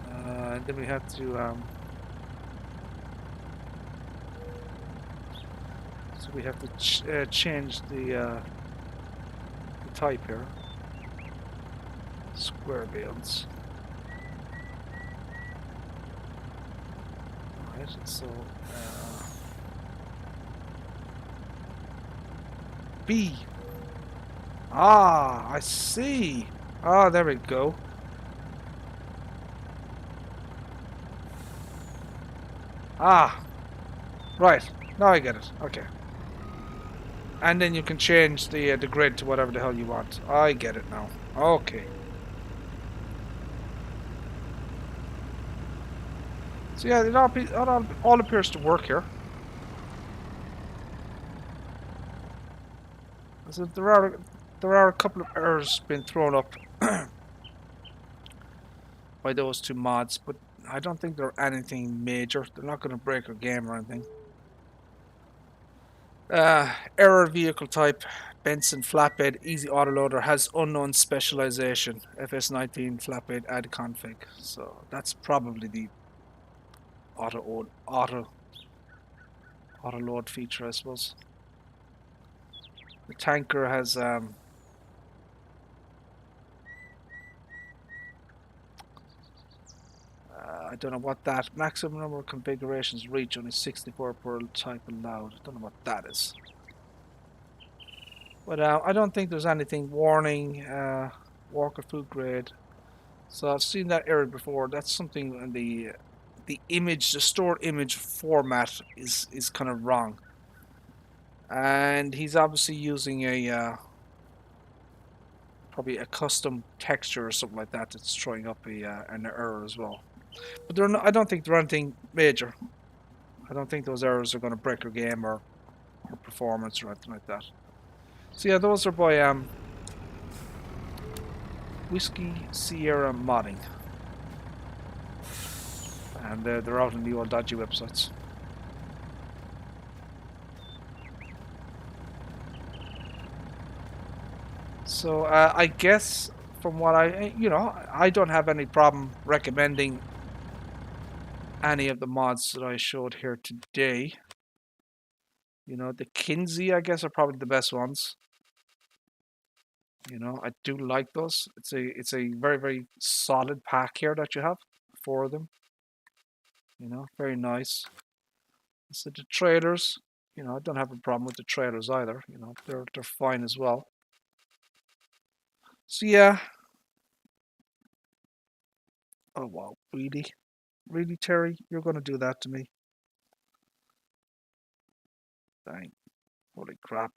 And then we have to. So we have to change the type here. Square bales. Right. So. B. Ah, I see. Ah, there we go. Ah, right. Now I get it. Okay. And then you can change the grid to whatever the hell you want. I get it now. Okay. So yeah, it all appears to work here. So there are a couple of errors being thrown up by those two mods, but I don't think they're anything major. They're not going to break our game or anything. Error vehicle type, Benson flatbed, easy autoloader, has unknown specialization, FS19 flatbed add config. So that's probably the auto load feature, I suppose. The tanker has I don't know what that maximum number of configurations reach, only 64 per type allowed. I don't know what that is. But I don't think there's anything warning, walker food grade. So I've seen that error before. That's something in the image, the stored image format is kind of wrong. And he's obviously using a Probably a custom texture or something like that that's throwing up an error as well. But they're not, I don't think they're anything major. I don't think those errors are going to break your game or performance or anything like that. So yeah, those are by Whiskey Sierra Modding. And they're out on the old dodgy websites. So I guess from what I don't have any problem recommending any of the mods that I showed here today. You know, the Kinsey, I guess, are probably the best ones. You know, I do like those. It's a very, very solid pack here that you have. 4 of them. You know, very nice. So the trailers, you know, I don't have a problem with the trailers either. You know, they're fine as well. So yeah. Oh wow, really? Really, Terry? You're gonna do that to me? Dang. Holy crap.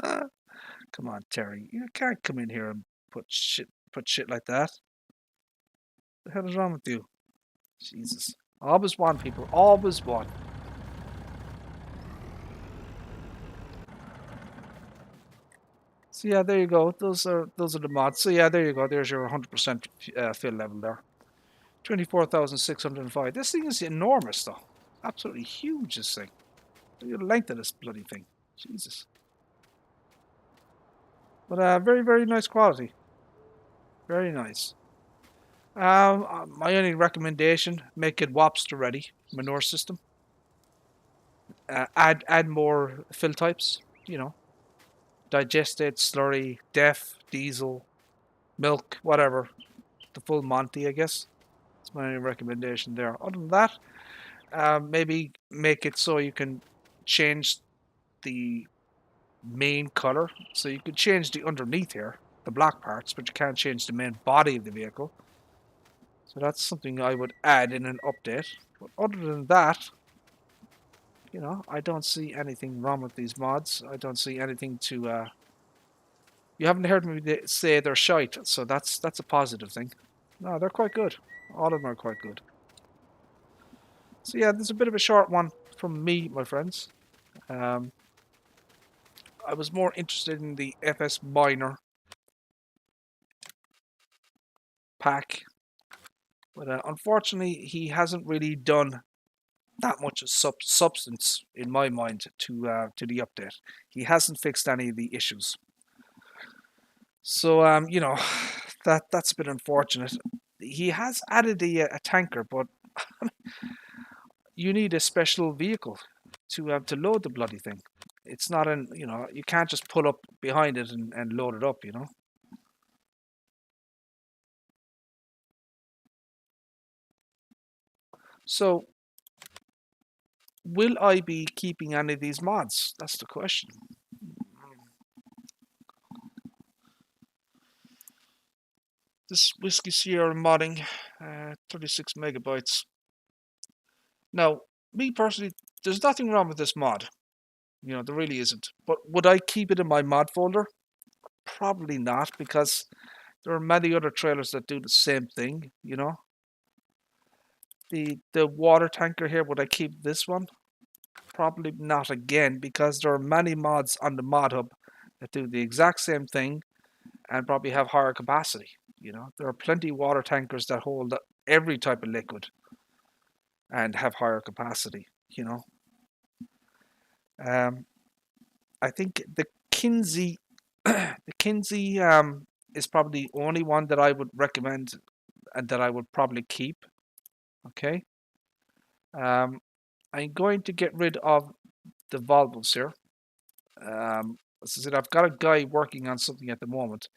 Come on, Terry. You can't come in here and put shit like that. The hell is wrong with you? Jesus. Always one, people. Always one. So yeah, there you go. Those are the mods. So yeah, there you go. There's your 100% fill level there. 24,605. This thing is enormous, though. Absolutely huge. This thing. Look at the length of this bloody thing. Jesus. But very, very nice quality. Very nice. My only recommendation: make it Wapster ready manure system. Add more fill types. You know, digested, slurry, def, diesel, milk, whatever. The full Monty, I guess. That's my only recommendation there. Other than that, maybe make it so you can change the main color. So you could change the underneath here, the black parts, but you can't change the main body of the vehicle. So that's something I would add in an update. But other than that, you know, I don't see anything wrong with these mods. I don't see anything to. You haven't heard me say they're shite, so that's a positive thing. No, they're quite good. All of them are quite good. So yeah, there's a bit of a short one from me, my friends. Um, I was more interested in the FS Miner pack, but unfortunately, he hasn't really done that much substance in my mind to the update. He hasn't fixed any of the issues. So you know, that's a bit unfortunate. He has added a tanker, but you need a special vehicle to load the bloody thing. It's not an you know you can't just pull up behind it and load it up. You know. So will I be keeping any of these mods? That's the question. This Whiskey Sierra modding, 36 megabytes. Now, me personally, there's nothing wrong with this mod. You know, there really isn't. But would I keep it in my mod folder? Probably not, because there are many other trailers that do the same thing, you know. The water tanker here, would I keep this one? Probably not again, because there are many mods on the mod hub that do the exact same thing and probably have higher capacity. You know, there are plenty of water tankers that hold every type of liquid and have higher capacity. You know, um, I think the Kinsey, the Kinsey is probably the only one that I would recommend and that I would probably keep. Okay, um, I'm going to get rid of the Volvos here. As I said, I've got a guy working on something at the moment.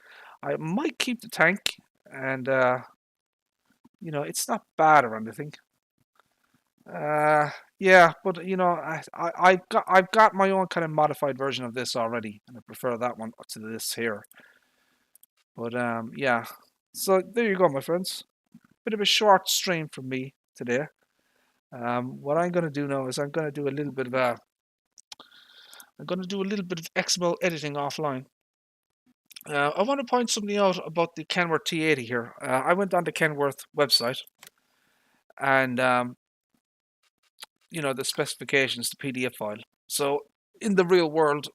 I might keep the tank, and you know, it's not bad or anything. Uh, yeah, but you know, I've got my own kind of modified version of this already, and I prefer that one to this here. But yeah. So there you go, my friends. Bit of a short stream from me today. What I'm going to do now is I'm going to do a little bit of XML editing offline. I want to point something out about the Kenworth T80 here. I went on the Kenworth website and the specifications, the PDF file. So in the real world,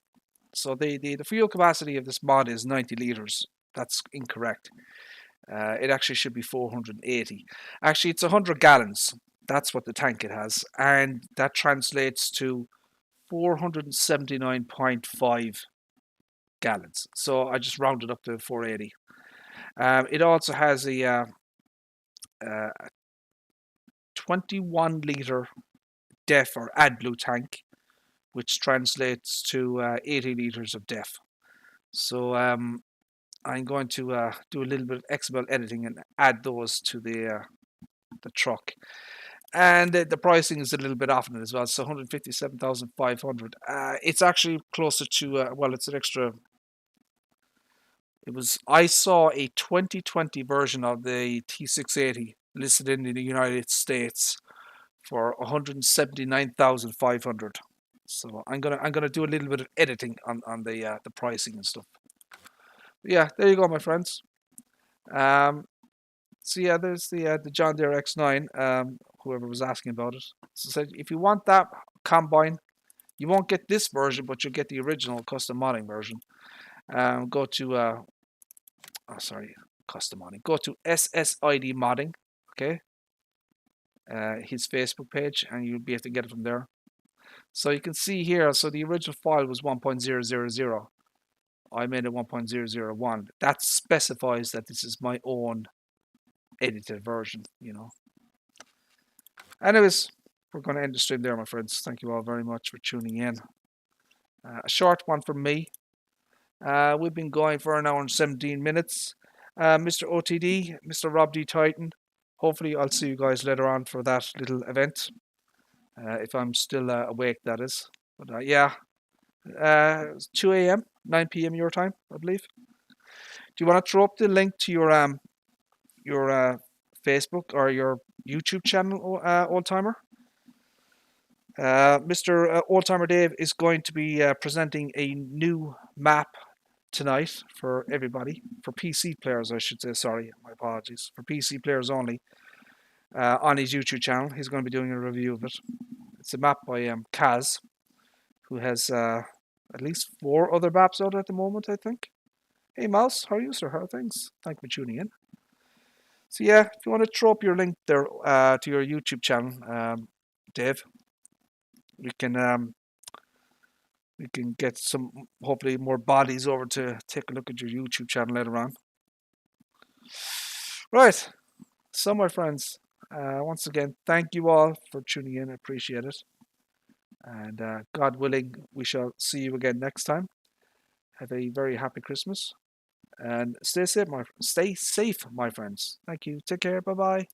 so the fuel capacity of this mod is 90 liters. That's incorrect. It actually should be 480. Actually, it's 100 gallons. That's what the tank it has, and that translates to 479.5 gallons. So I just rounded up to 480. It also has a 21 liter DEF or AdBlue tank, which translates to 80 liters of DEF. So I'm going to do a little bit of XML editing and add those to the truck. And the pricing is a little bit off on it as well. So 157,500. It's actually closer to well, it's an extra. I saw a 2020 version of the T680 listed in the United States for 179,500. So I'm gonna do a little bit of editing on the pricing and stuff. But yeah, there you go, my friends. So yeah, there's the John Deere X9. Whoever was asking about it. So if you want that combine, you won't get this version, but you'll get the original custom modding version. Go to custom modding. Go to SSID modding. Okay, his Facebook page, and you'll be able to get it from there. So you can see here. So the original file was 1.000. I made it 1.001. That specifies that this is my own edited version. Anyways, we're going to end the stream there, my friends. Thank you all very much for tuning in. A short one from me. We've been going for an hour and 17 minutes. Mr. OTD, Mr. Rob D. Titan. Hopefully, I'll see you guys later on for that little event. If I'm still awake, that is. But yeah, 2 a.m., 9 p.m. your time, I believe. Do you want to throw up the link to your Facebook or your YouTube channel, Old Timer? Mr. Old Timer Dave is going to be presenting a new map tonight for everybody, for PC players, I should say. Sorry, my apologies. For PC players only, on his YouTube channel. He's going to be doing a review of it. It's a map by Kaz, who has at least 4 other maps out at the moment, I think. Hey, Mouse, how are you, sir? How are things? Thank you for tuning in. So yeah, if you want to throw up your link there to your YouTube channel, Dave, we can get some, hopefully, more bodies over to take a look at your YouTube channel later on. Right. So, my friends, once again, thank you all for tuning in. I appreciate it. And God willing, we shall see you again next time. Have a very happy Christmas. And stay safe, my friends. Thank you. Take care. Bye-bye.